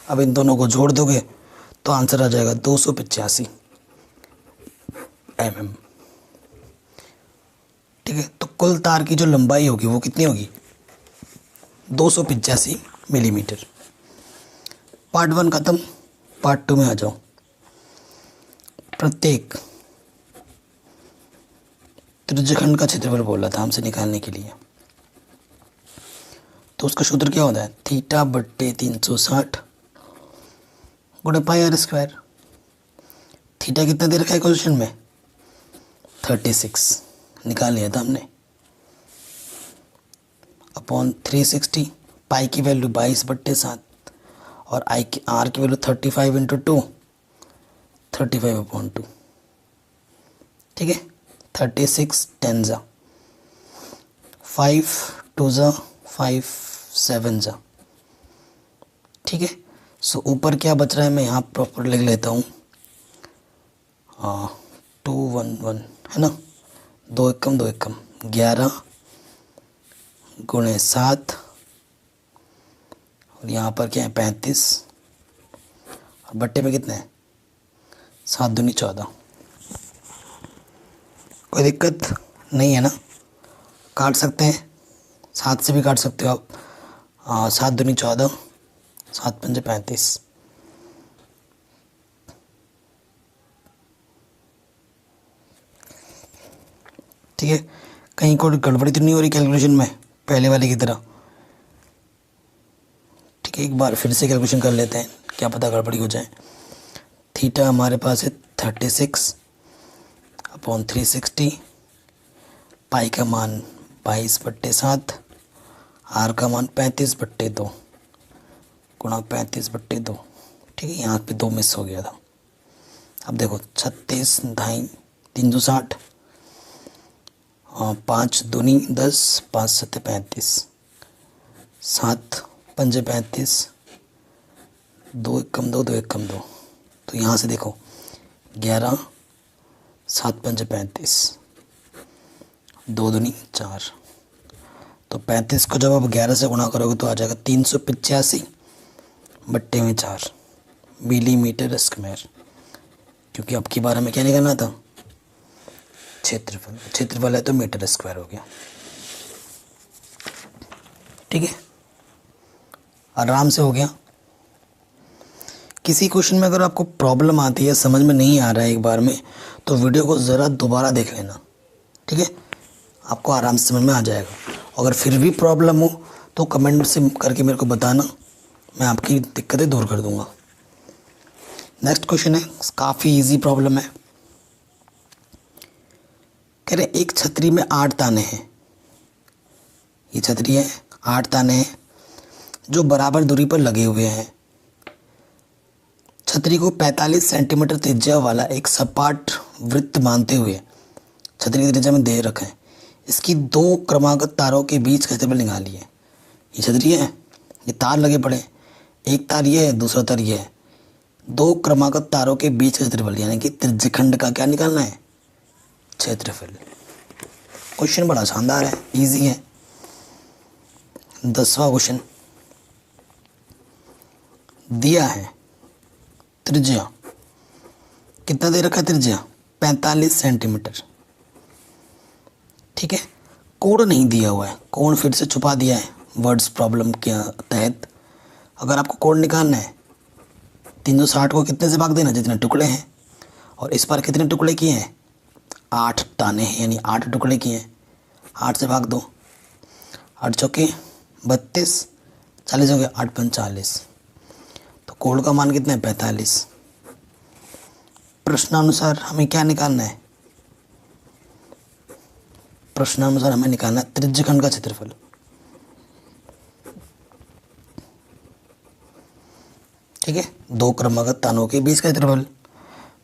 अब इन दोनों को जोड़ दोगे तो आंसर आ जाएगा 285 mm। ठीक है, तो कुल तार की जो लंबाई होगी वो कितनी होगी, 285 मिलीमीटर। पार्ट 1 खत्म, पार्ट 2 में आ जाओ। प्रत्येक त्रिज्यखंड का क्षेत्रफल बोला था हमसे निकालने के लिए, तो उसका सूत्र क्या होता है, θ/360 गुणे πr²। थीटा कितना दे रखा है क्वेश्चन में, 36 निकाल लिया था हमने, अपॉन 360। पाई की वैल्यू 22/7 और आर की वैल्यू 35 × 2, 35/2। ठीक है, 36 10 जा, 5 2 जा, 5 7 जा। ठीक है, सो ऊपर क्या बच रहा है, मैं यहाँ प्रॉपर लिख लेता हूँ, 211 है ना, 2 एकम 2 एकम 11 गुणे 7, और यहाँ पर क्या है 35, और बट्टे में कितने हैं 7 दूनी 14। कोई दिक्कत नहीं है ना, काट सकते हैं, 7 से भी काट सकते हो आप। 7 दूनी 14, 7 पंजे 35। ठीक है, कहीं कोई गड़बड़ी तो नहीं हो रही कैलकुलेशन में पहले वाले की तरह। ठीक है, एक बार फिर से कैलकुलेशन कर लेते हैं, क्या पता गड़बड़ी हो जाए। थीटा हमारे पास है 36 अपॉन 360, पाई का मान 22/7, आर का मान 35/2 गुणा 35/2। ठीक है, यहाँ पे 2 मिस हो गया था। अब देखो 36 ढाई 360, 5 दूनी 10, 5 सत्ते 35, 7 पंजे 35, 2 एकम 2, 2 एकम 2। तो यहाँ से देखो 11, 7 पंजे 35, 2 दूनी 4। तो 35 को जब आप 11 से गुणा करोगे तो आ जाएगा 385 बट्टे में 4 मिलीमीटर स्क्वायर, क्योंकि अब की बार हमें क्या निकालना था, क्षेत्रफल। क्षेत्रफल है तो मीटर स्क्वायर हो गया। ठीक है, आराम से हो गया। किसी क्वेश्चन में अगर आपको प्रॉब्लम आती है, समझ में नहीं आ रहा है एक बार में, तो वीडियो को ज़रा दोबारा देख लेना। ठीक है, आपको आराम से समझ में आ जाएगा। अगर फिर भी प्रॉब्लम हो तो कमेंट से करके मेरे को बताना, मैं आपकी दिक्कतें दूर कर दूंगा। नेक्स्ट क्वेश्चन है, काफ़ी इजी प्रॉब्लम है। कह रहे एक छतरी में 8 ताने हैं। ये छतरी है, 8 ताने हैं जो बराबर दूरी पर लगे हुए हैं। छतरी को 45 सेंटीमीटर त्रिज्या वाला एक सपाट वृत्त मानते हुए छतरी की त्रिज्या में दे रखें। इसकी 2 क्रमागत तारों के बीच का क्षेत्रफल निकालिए। ये छतरी है, ये तार लगे पड़े, एक तार ये है, दूसरा तार ये है। 2 क्रमागत तारों के बीच का क्षेत्रफल यानी कि त्रिज्यखंड का क्या निकालना है, क्षेत्रफल। क्वेश्चन बड़ा शानदार है, इजी है। 10वां क्वेश्चन दिया है, त्रिज्या कितना दे रखा है, त्रिज्या 45 सेंटीमीटर। ठीक है, कोण नहीं दिया हुआ है, कोण फिर से छुपा दिया है वर्ड्स प्रॉब्लम के तहत। अगर आपको कोण निकालना है, 360 को कितने से भाग देना, जितने टुकड़े हैं, और इस बार कितने टुकड़े किए हैं, 8 ताने हैं, यानी 8 टुकड़े किए हैं। 8 से भाग दो, 8 चौके 32, 40 हो गया, 8 पंच 40। तो कोण का मान कितना है, 45। प्रश्नानुसार हमें क्या निकालना है, प्रश्नानुसार हमें निकालना है त्रिज्यखंड का क्षेत्रफल। ठीक है, 2 क्रमागत तानों के बीच का क्षेत्रफल।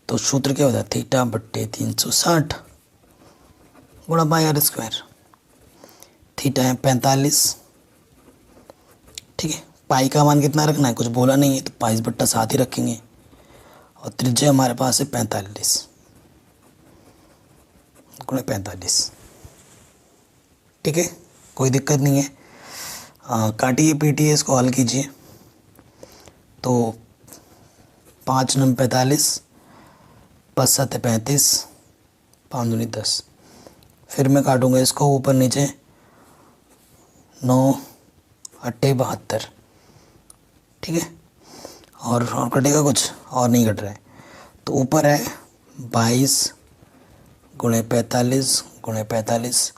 तो सूत्र क्या होता है, थीटा बट्टे 360 गुणा पाई आर स्क्वायर। थीटा है 45। ठीक है, पाई का मान कितना रखना है, कुछ बोला नहीं है तो पाई बट्टा 7 ही रखेंगे। और त्रिज्या हमारे पास है 45 गुणा 45। ठीक है, कोई दिक्कत नहीं है। काटिए पीटिए, इसको हल कीजिए। तो 5 9 45, 5 7 35, 5 दूनी 10। फिर मैं काटूंगा इसको ऊपर नीचे, 9 8 72। ठीक है, और कटेगा कुछ और नहीं कट रहा है। तो ऊपर है 22 गुणे 45 गुणे 45,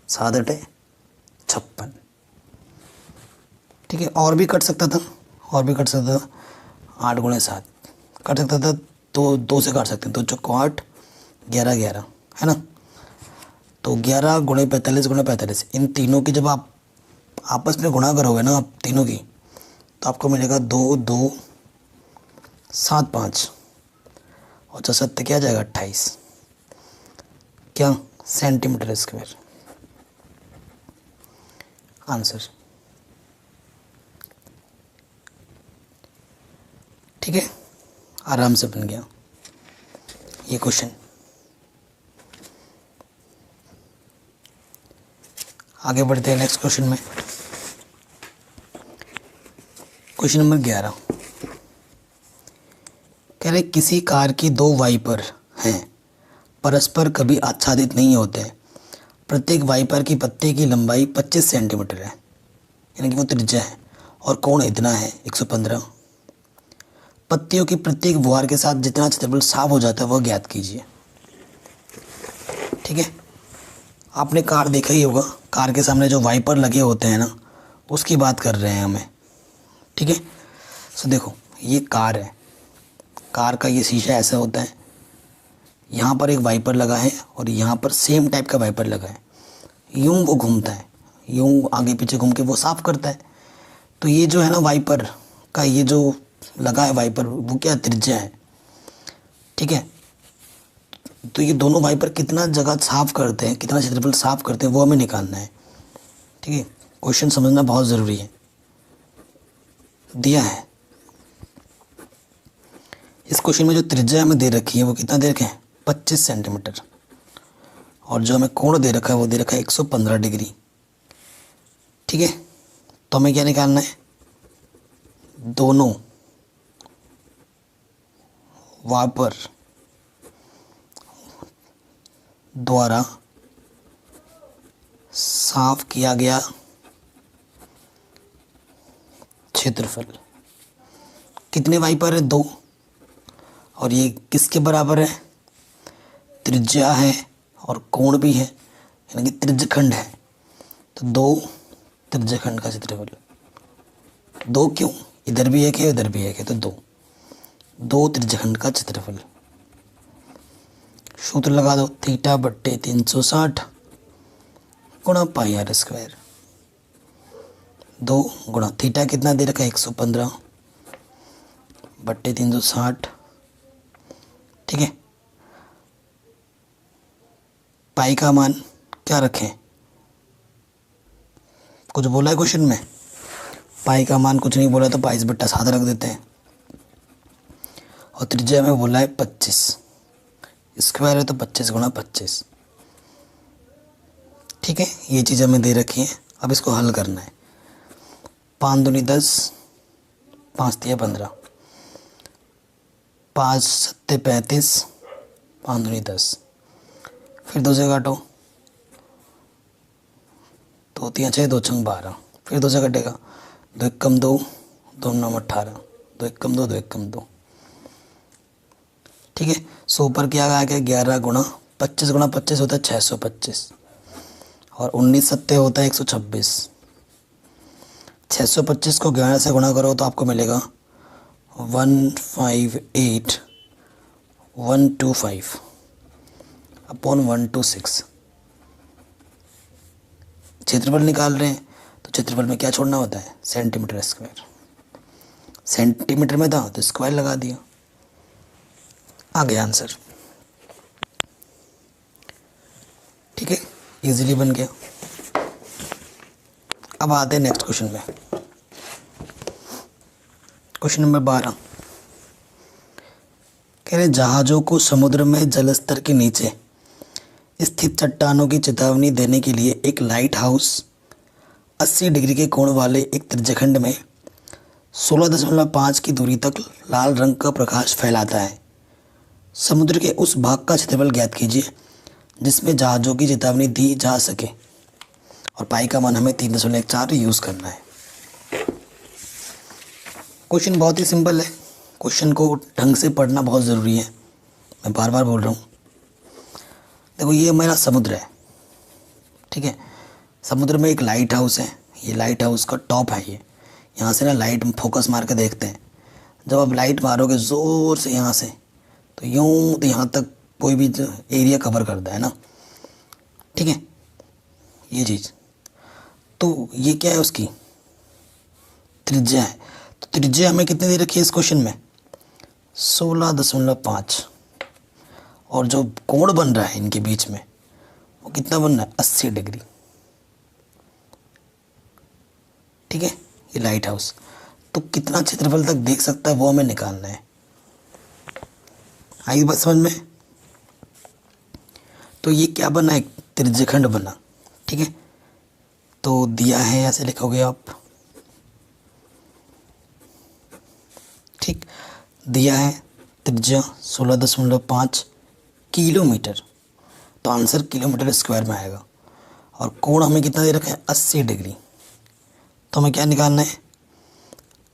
7 8 56। ठीक है, और भी कट सकता था, और भी कट सकता था। 8 गुणे 7 कट सकता था, तो 2 से काट सकते हैं। तो चौको 8, 11 11 है ना। तो 11 गुणे 45 गुणे 45, इन तीनों की जब आप आपस में गुणा करोगे ना, आप तीनों की, तो आपको मिलेगा 2 2 7 5, और 7 क्या आ जाएगा, 28 क्या, सेंटीमीटर स्क्वायर। आंसर। ठीक है, आराम से बन गया ये क्वेश्चन। आगे बढ़ते हैं नेक्स्ट क्वेश्चन में। क्वेश्चन नंबर 11 कह रहे किसी कार की 2 वाइपर हैं, परस्पर कभी आच्छादित नहीं होते हैं। प्रत्येक वाइपर की पत्ते की लंबाई 25 सेंटीमीटर है, यानी कि वो त्रिज्या है, और कोण इतना है 115। पत्तियों की प्रत्येक बुहार के साथ जितना क्षेत्रफल साफ हो जाता है वह ज्ञात कीजिए। ठीक है, आपने कार देखा ही होगा, कार के सामने जो वाइपर लगे होते हैं ना, उसकी बात कर रहे हैं हमें। ठीक है, सो देखो ये कार है, कार का ये शीशा ऐसा होता है, यहाँ पर एक वाइपर लगा है और यहाँ पर सेम टाइप का वाइपर लगा है। यूं वो घूमता है, यूं आगे पीछे घूम के वो साफ़ करता है। तो ये जो है ना वाइपर का, ये जो लगा है वाइपर, वो क्या, त्रिज्या है। ठीक है, तो ये दोनों वाइपर कितना जगह साफ़ करते हैं, कितना क्षेत्रफल साफ़ करते हैं, वो हमें निकालना है। ठीक है, क्वेश्चन समझना बहुत ज़रूरी है। दिया है इस क्वेश्चन में जो त्रिज्या हमें दे रखी है वो कितना दे रखे हैं, 25 सेंटीमीटर, और जो हमें कोण दे रखा है वो दे रखा है 115 डिग्री। ठीक है, तो हमें क्या निकालना है, दोनों वाइपर द्वारा साफ किया गया क्षेत्रफल। कितने वाइपर है? 2। और ये किसके बराबर है? त्रिज्या है और कोण भी है, यानी कि त्रिज्यखंड है। तो 2 त्रिज्यखंड का क्षेत्रफल। 2 क्यों? इधर भी एक है उधर भी एक है, तो 2 त्रिज्यखंड का क्षेत्रफल। सूत्र लगा दो, थीटा बट्टे 360 गुणा पाई आर स्क्वायर। 2 गुणा थीटा कितना दे रखा है? 115 बट्टे 360। ठीक है, पाई का मान क्या रखें? कुछ बोला है क्वेश्चन में? पाई का मान कुछ नहीं बोला, तो 22/7 रख देते हैं। और त्रिज्या में बोला है 25, स्क्वायर है तो 25 गुणा 25। ठीक है, ये चीज़ हमें दे रखी है। अब इसको हल करना है। 5 दूनी 10, 5 तिया 15, 5 सत्ते 35, 5 दूनी 10। फिर 2 से काटो, 2 तिया 6, 2 छंग 12। फिर 2 से कटेगा, 2 एकम 2, 2 9 18, 2 एकम 2, 2 एकम 2। ठीक है, 100 पर क्या आ गया? 11 गुणा 25 गुणा 25 होता है 625, और 19 सत्ते होता है 126। 625 को 11 से गुणा करो तो आपको मिलेगा 158125 अपॉन 126। क्षेत्रफल निकाल रहे हैं तो क्षेत्रफल में क्या छोड़ना होता है? Centimetre square. सेंटीमीटर में था तो स्क्वायर लगा दिया, आ गया आंसर। ठीक है, इजीली बन गया। अब आते हैं नेक्स्ट क्वेश्चन में। क्वेश्चन नंबर 12 कह रहे जहाज़ों को समुद्र में जलस्तर के नीचे स्थित चट्टानों की चेतावनी देने के लिए एक लाइट हाउस 80 डिग्री के कोण वाले एक त्रिज्यखंड में 16.5 की दूरी तक लाल रंग का प्रकाश फैलाता है। समुद्र के उस भाग का क्षेत्रफल ज्ञात कीजिए जिसमें जहाज़ों की चेतावनी दी जा सके, और पाई का मान हमें 3.14 यूज़ करना है। क्वेश्चन बहुत ही सिंपल है। क्वेश्चन को ढंग से पढ़ना बहुत ज़रूरी है, मैं बार बार बोल रहा हूँ। देखो, ये मेरा समुद्र है। ठीक है, समुद्र में एक लाइट हाउस है। ये लाइट हाउस का टॉप है। ये यहाँ से ना लाइट फोकस मार के देखते हैं। जब आप लाइट मारोगे ज़ोर से यहाँ से, तो यूँ तो यहाँ तक कोई भी एरिया कवर करता है ना। ठीक है, ये चीज़ तो ये क्या है? उसकी त्रिज्या है। तो त्रिज्या हमें कितनी दे रखी है इस क्वेश्चन में? 16.5। और जो कोण बन रहा है इनके बीच में वो कितना बन रहा है? 80 डिग्री। ठीक है, ये लाइट हाउस तो कितना क्षेत्रफल तक देख सकता है वो हमें निकालना है। आई बात समझ में? तो ये क्या बना? एक त्रिज्यखंड बना। ठीक है, तो दिया है, ऐसे लिखोगे आप। ठीक, दिया है त्रिज्या 16.5 किलोमीटर, तो आंसर किलोमीटर स्क्वायर में आएगा। और कोण हमें कितना दे रखा है? 80 डिग्री। तो हमें क्या निकालना है?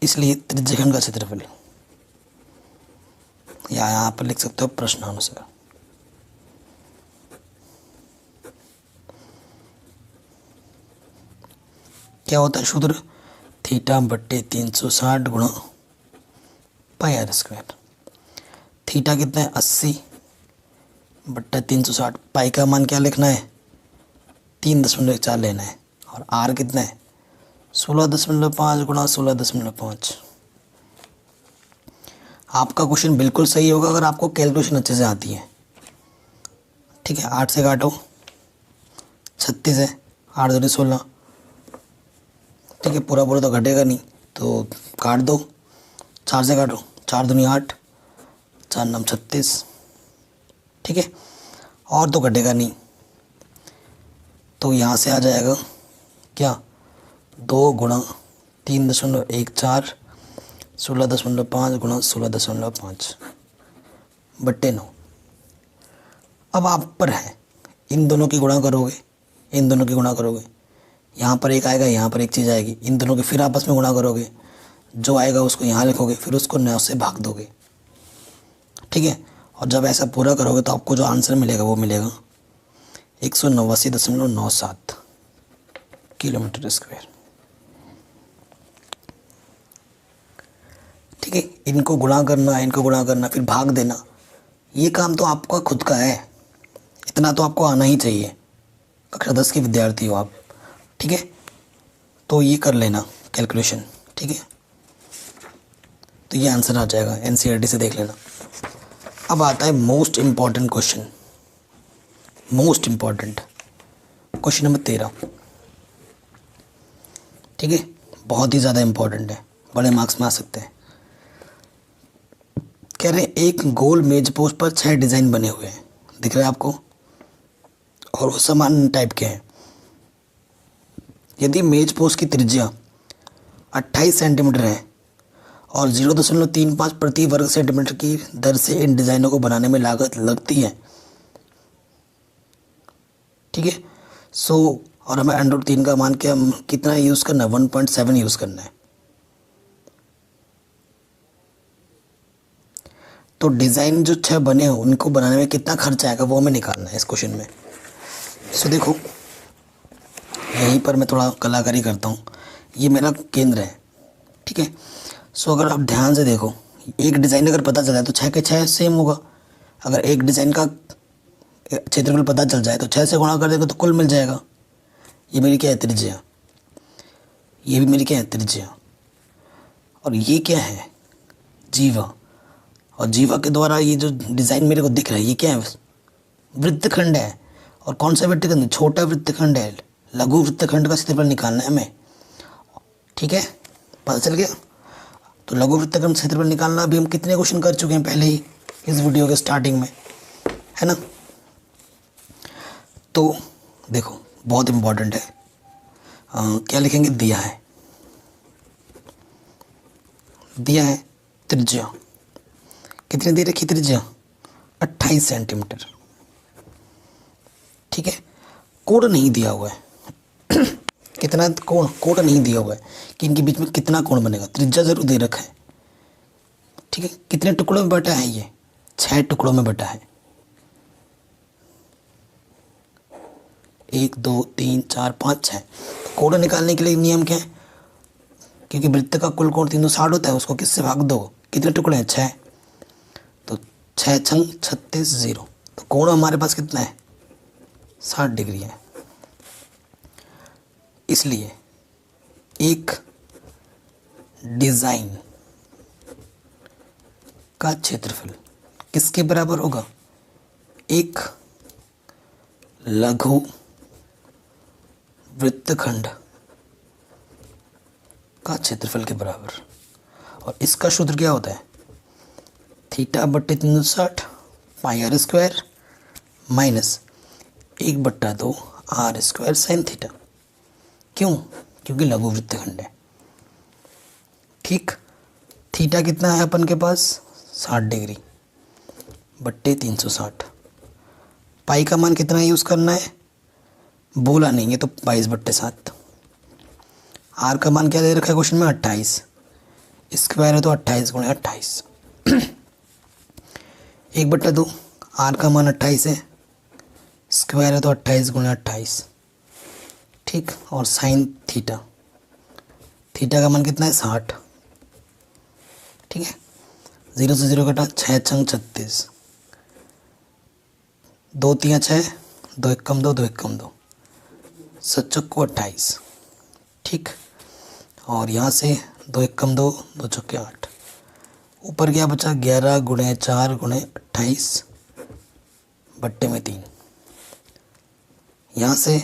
इसलिए त्रिज्यखंड का क्षेत्रफल, या यहाँ पर लिख सकते हो प्रश्नानुसार। क्या होता है सूत्र? थीटा बट्टे 360 गुणा पाई आर स्क्वायर। थीटा कितना है? 80 बट्टा 360। पाई का मान क्या लिखना है? 3.4 लेना है। और आर कितना है? 16.5 गुणा 16.5। आपका क्वेश्चन बिल्कुल सही होगा अगर आपको कैलकुलेशन अच्छे से आती है। ठीक है, 8 से काटो, 36 है, 8 दूनी 16। ठीक है, पूरा पूरा तो घटेगा नहीं तो काट दो। 4 से काटो, 4 दूनी 8, 4 9 36। ठीक है, और तो घटेगा नहीं, तो यहाँ से आ जाएगा क्या? 2 गुणा 3.14 16.5 गुणा 16.5 बट्टे 9। अब आप पर है, इन दोनों की गुणा करोगे, इन दोनों की गुणा करोगे, यहाँ पर एक आएगा, यहाँ पर एक चीज़ आएगी, इन दोनों की फिर आपस में गुणा करोगे, जो आएगा उसको यहाँ लिखोगे, फिर उसको 9 से भाग दोगे। ठीक है, और जब ऐसा पूरा करोगे तो आपको जो आंसर मिलेगा वो मिलेगा 189.97 किलोमीटर स्क्वायर। ठीक है, इनको गुणा करना, इनको गुणा करना, फिर भाग देना, ये काम तो आपका खुद का है, इतना तो आपको आना ही चाहिए, कक्षा 10 के विद्यार्थी हो आप। ठीक है, तो ये कर लेना कैलकुलेशन। ठीक है, तो ये आंसर आ जाएगा, एनसीईआरटी से देख लेना। अब आता है most important question, most important question number 13। ठीक है, बहुत ही ज़्यादा इम्पॉर्टेंट है, बड़े मार्क्स में आ सकते हैं। कह रहे हैं एक गोल मेज पोस्ट पर 6 डिज़ाइन बने हुए हैं, दिख रहा है आपको, और वो समान टाइप के हैं। यदि मेज पोस्ट की त्रिज्या 28 सेंटीमीटर है और 0.35 प्रति वर्ग सेंटीमीटर की दर से इन डिज़ाइनों को बनाने में लागत लगती है। ठीक है, और हमें √3 का मान के हम कितना यूज़ करना है, 1.7 यूज़ करना है। तो डिज़ाइन जो 6 बने हैं उनको बनाने में कितना खर्च आएगा वो हमें निकालना है इस क्वेश्चन में। देखो, यहीं पर मैं थोड़ा कलाकारी करता हूँ, ये मेरा केंद्र है। ठीक है, अगर आप ध्यान से देखो, एक डिज़ाइन अगर पता चल जाए तो 6 के 6 सेम होगा। अगर एक डिज़ाइन का क्षेत्रफल पता चल जाए तो 6 से गुणा कर देगा तो कुल मिल जाएगा। ये मेरी क्या है, त्रिज्या, ये भी मेरी क्या है, त्रिज्या, और ये क्या है, जीवा। और जीवा के द्वारा ये जो डिज़ाइन मेरे को दिख रहा है ये क्या है, वृत्तखंड है। और कौन सा वृत्तखंड, छोटा वृत्तखंड है, लघु वृत्तखंड का क्षेत्रफल निकालना है हमें। ठीक है, पता चल गया। तो लघु वृत्तखंड क्षेत्रफल निकालना अभी हम कितने क्वेश्चन कर चुके हैं पहले ही इस वीडियो के स्टार्टिंग में, है ना। तो देखो बहुत इम्पोर्टेंट है, क्या लिखेंगे, दिया है, दिया है त्रिज्या, कितनी दे रखी त्रिज्या, 28 सेंटीमीटर। ठीक है, कोण नहीं दिया हुआ है कितना कोण नहीं दिया हुआ है कि इनके बीच में कितना कोण बनेगा, त्रिज्या जरूर दे रखा है। ठीक है, कितने टुकड़ों में बटा है, ये 6 टुकड़ों में बटा है। 1 2 3 4 5 6। कोण निकालने के लिए नियम क्या है, क्योंकि वृत्त का कुल कोण 360 होता है, उसको किससे भाग दो, कितने टुकड़े हैं, 6, तो 6 छंग 36 0। तो कोण हमारे पास कितना है, 60 डिग्री है। इसलिए एक डिज़ाइन का क्षेत्रफल किसके बराबर होगा, एक लघु वृत्तखंड का क्षेत्रफल के बराबर। और इसका सूत्र क्या होता है, θ/360 πr² minus 1/2 r² sin theta. क्यों, क्योंकि लघु वृत्तखंड है। ठीक, थीटा कितना है अपन के पास, 60 डिग्री बट्टे 360। पाई का मान कितना यूज़ करना है, बोला नहीं है तो 22/7। आर का मान क्या दे रखा है क्वेश्चन में, 28, स्क्वायर है तो 28 × 28 1/2। आर का मान 28 है, स्क्वायर है तो 28 × 28। ठीक, और साइन थीटा, थीटा का मान कितना है, 60। ठीक है, 0 से 0 कटा, 6 छंग 36, 2 3 6, 2 1 कम 2, 2 1 कम 2, 7 चौको 28। ठीक, और यहाँ से 2 1 कम 2, 2 चौके 8। ऊपर क्या बचा, 11 × 4 × 28 बट्टे में 3। यहाँ से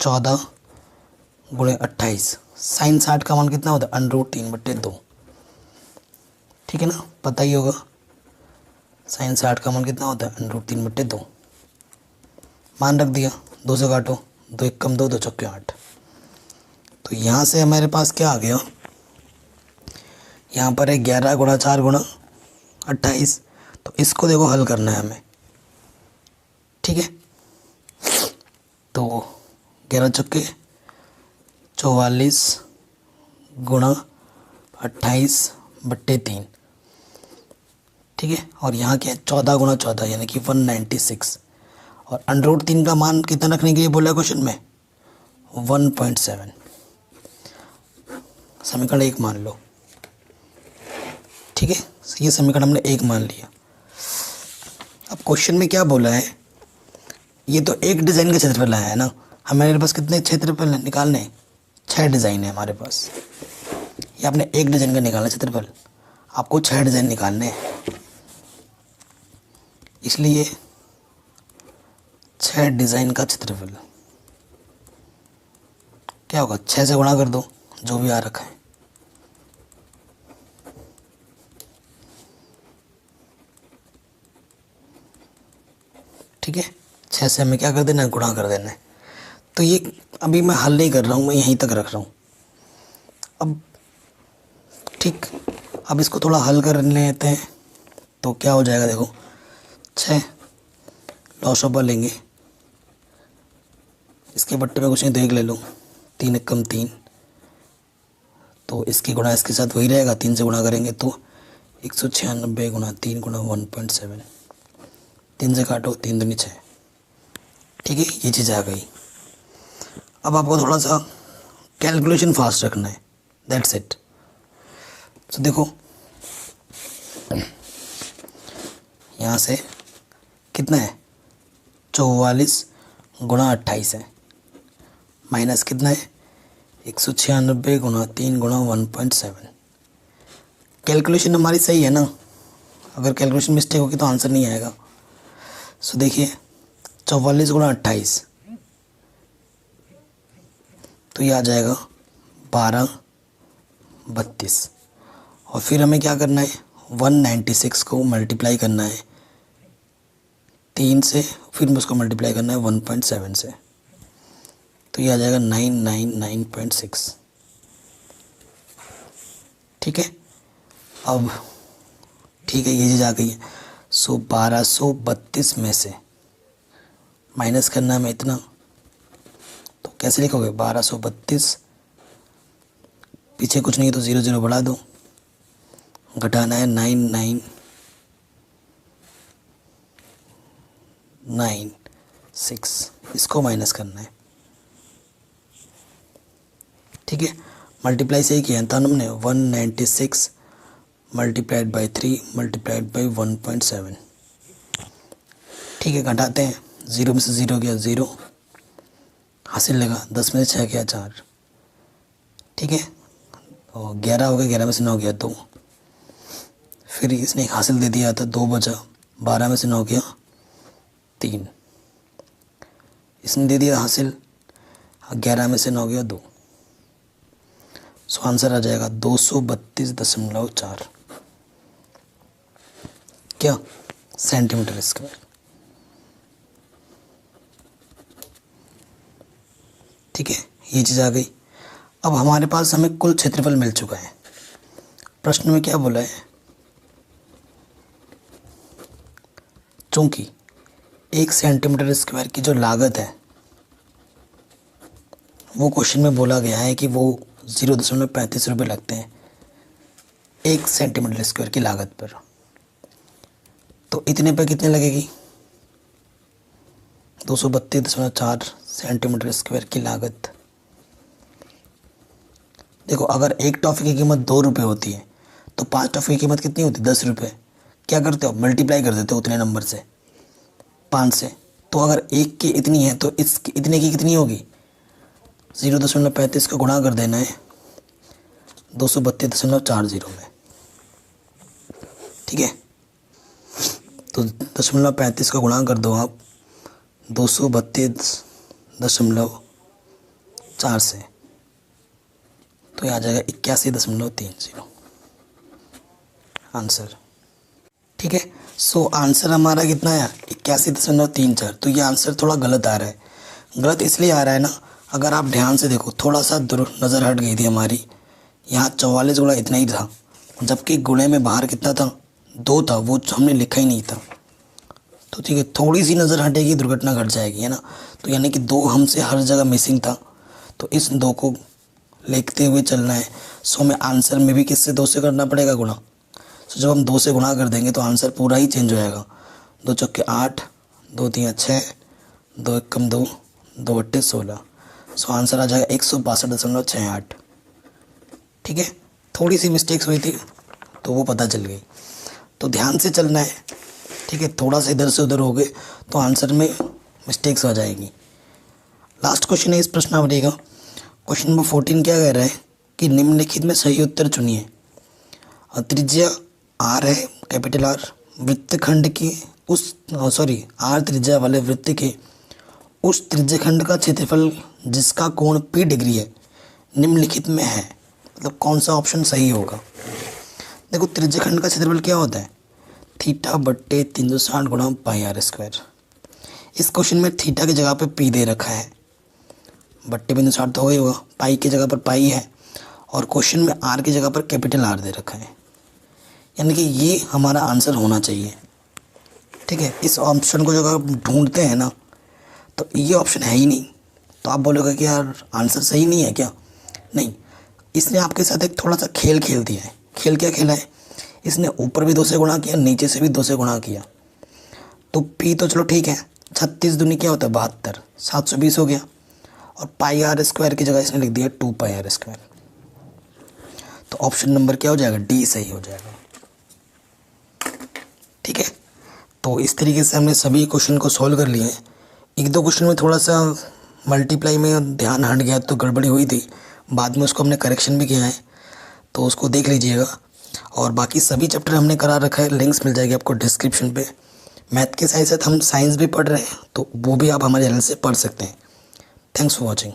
14 × 28, साइन 60 का मान कितना होता है, √3/2। ठीक है ना, पता ही होगा साइन 60 का मान कितना होता है, √3/2। मान रख दिया, 2 से काटो, 2 1 कम 2, 2 चौके 8। तो यहाँ से हमारे पास क्या आ गया, यहाँ पर है 11 गुणा 4 गुणा 28। तो इसको देखो हल करना है हमें, ठीक है। तो 11 चौके 44 गुणा 28/3, ठीक है। और यहाँ क्या है 14 गुणा 14 यानी कि 196। और √3 का मान कितना रखने के लिए बोला है क्वेश्चन में, 1.7। समीकरण 1 मान लो, ठीक है। ये समीकरण हमने 1 मान लिया। अब क्वेश्चन में क्या बोला है, ये तो एक डिज़ाइन का क्षेत्रफल आया है ना, हमारे पास कितने क्षेत्रफल निकालने हैं, 6 डिज़ाइन है हमारे पास। ये आपने एक डिज़ाइन का निकालना क्षेत्रफल, आपको 6 डिज़ाइन निकालने हैं, इसलिए 6 डिज़ाइन का क्षेत्रफल क्या होगा, 6 से गुणा कर दो जो भी आ रखा है, ठीक है। 6 से हमें क्या कर देना है, गुणा कर देना है। तो ये अभी मैं हल नहीं कर रहा हूँ, मैं यहीं तक रख रहा हूँ अब, ठीक। अब इसको थोड़ा हल कर लेते हैं तो क्या हो जाएगा, देखो 6 लॉस ऑफ लेंगे, इसके बट्टे में कुछ नहीं तो 1 ले लो, 3 एकम 3, तो इसकी गुणा इसके साथ वही रहेगा, 3 से गुणा करेंगे तो 196 गुणा 3 गुणा 1.7, 3 से काटो 3 दूनी 6, ठीक है। ये चीज़ आ गई। अब आपको थोड़ा सा कैलकुलेशन फास्ट रखना है, दैट्स इट। तो देखो यहाँ से कितना है, 44 गुणा 28 है, माइनस कितना है 196 गुणा 3 गुणा 1.7। कैलकुलेशन हमारी सही है ना, अगर कैलकुलेशन मिस्टेक होगी तो आंसर नहीं आएगा। सो देखिए 44 गुणा 28 तो ये आ जाएगा 1232। और फिर हमें क्या करना है, 196 को मल्टीप्लाई करना है 3 से, फिर उसको मल्टीप्लाई करना है 1.7 से, तो ये आ जाएगा 999.6, ठीक है। अब ठीक है, ये चीज़ आ गई है। सो 1232 में से माइनस करना है हमें इतना, तो कैसे लिखोगे, 1232 पीछे कुछ नहीं है तो 0 0 बढ़ा दो, घटाना है 999.6, इसको माइनस करना है, ठीक है। मल्टीप्लाई से ही किया था हमने, 196 मल्टीप्लाइड बाई 3 मल्टीप्लाइड बाई 1.7, ठीक है। घटाते हैं, 0 में से 0 गया 0, हासिल लगा, 10 में से 6 गया 4, ठीक है। और 11 हो गया, 11 में से 9 गया 2, फिर इसने एक हासिल दे दिया था 2 बचा, 12 में से 9 गया 3, इसने दे दिया हासिल, 11 में से 9 गया 2। सो आंसर आ जाएगा 232.4 क्या सेंटीमीटर स्क्वायर, ठीक है। ये चीज़ आ गई। अब हमारे पास हमें कुल क्षेत्रफल मिल चुका है। प्रश्न में क्या बोला है, चूंकि 1 सेंटीमीटर स्क्वायर की जो लागत है वो क्वेश्चन में बोला गया है कि वो 0.35 रुपये लगते हैं 1 सेंटीमीटर स्क्वायर की लागत पर, तो इतने पर कितने लगेगी, 232.4 सेंटीमीटर स्क्वायर की लागत। देखो अगर एक टॉफ़ी की कीमत 2 रुपये होती है तो 5 टॉफ़ी की कीमत कितनी होती है, 10 रुपये। क्या करते हो, मल्टीप्लाई कर देते हो उतने नंबर से, 5 से। तो अगर एक की इतनी है तो इसकी इतने की कितनी होगी, 0.35 का गुणा कर देना है 232.40 में, ठीक है। तो 0.35 का गुणा कर दो आप 232.4 से, तो ये आ जाएगा 81.30 आंसर, ठीक है। सो आंसर हमारा कितना है, 81.34। तो ये आंसर थोड़ा गलत आ रहा है। गलत इसलिए आ रहा है ना, अगर आप ध्यान से देखो, थोड़ा सा दूर नज़र हट गई थी हमारी, यहाँ 44 गुणा इतना ही था जबकि गुणे में बाहर कितना था, 2 था, वो हमने लिखा ही नहीं था। तो ठीक है, थोड़ी सी नज़र हटेगी दुर्घटना घट जाएगी, है ना। तो यानी कि 2 हमसे हर जगह मिसिंग था, तो इस 2 को लिखते हुए चलना है। सो हमें आंसर में भी किससे 2 से करना पड़ेगा गुणा। सो जब हम 2 से गुणा कर देंगे तो आंसर पूरा ही चेंज हो जाएगा। 2 चौके 8, 2 3 6, 2 1 कम 2, 2 8 16। सो आंसर आ जाएगा 162.68। ठीक है, थोड़ी सी मिस्टेक्स हुई थी तो वो पता चल गई। तो ध्यान से चलना है, ठीक है। थोड़ा सा इधर से उधर हो गए तो आंसर में मिस्टेक्स हो जाएगी। लास्ट क्वेश्चन है इस प्रश्नावली का। क्वेश्चन नंबर 14 क्या कह रहा है कि निम्नलिखित में सही उत्तर चुनिए। त्रिज्या आर है, कैपिटल आर, वृत्तखंड की आर त्रिज्या वाले वृत्त के उस त्रिज्यखंड का क्षेत्रफल जिसका कोण P डिग्री है निम्नलिखित में है। मतलब कौन सा ऑप्शन सही होगा। देखो, त्रिज्यखंड का क्षेत्रफल क्या होता है, θ/360 गुणा πr²। इस क्वेश्चन में थीटा की जगह पे P दे रखा है, बट्टे 360 तो हो ही होगा, पाई की जगह पर पाई है, और क्वेश्चन में आर की जगह पर कैपिटल आर दे रखा है। यानी कि ये हमारा आंसर होना चाहिए। ठीक है, इस ऑप्शन को जब आप ढूंढते हैं ना तो ये ऑप्शन है ही नहीं, तो आप बोलोगे कि यार आंसर सही नहीं है क्या। नहीं, इसने आपके साथ एक थोड़ा सा खेल खेल दिया है। खेल क्या खेला है, इसने ऊपर भी 2 से गुणा किया, नीचे से भी 2 से गुणा किया। तो P तो चलो ठीक है, 36 दूनी क्या होता है 72, 720 हो गया, और πr² की जगह इसने लिख दिया 2πr²। तो ऑप्शन नंबर क्या हो जाएगा, डी सही हो जाएगा। ठीक है, तो इस तरीके से हमने सभी क्वेश्चन को सॉल्व कर लिए हैं। 1-2 क्वेश्चन में थोड़ा सा मल्टीप्लाई में ध्यान हट गया तो गड़बड़ी हुई थी, बाद में उसको हमने करेक्शन भी किया है, तो उसको देख लीजिएगा। और बाकी सभी चैप्टर हमने करा रखा है, लिंक्स मिल जाएगी आपको डिस्क्रिप्शन पे। मैथ के साथ साथ हम साइंस भी पढ़ रहे हैं, तो वो भी आप हमारे चैनल से पढ़ सकते हैं। Thanks for watching.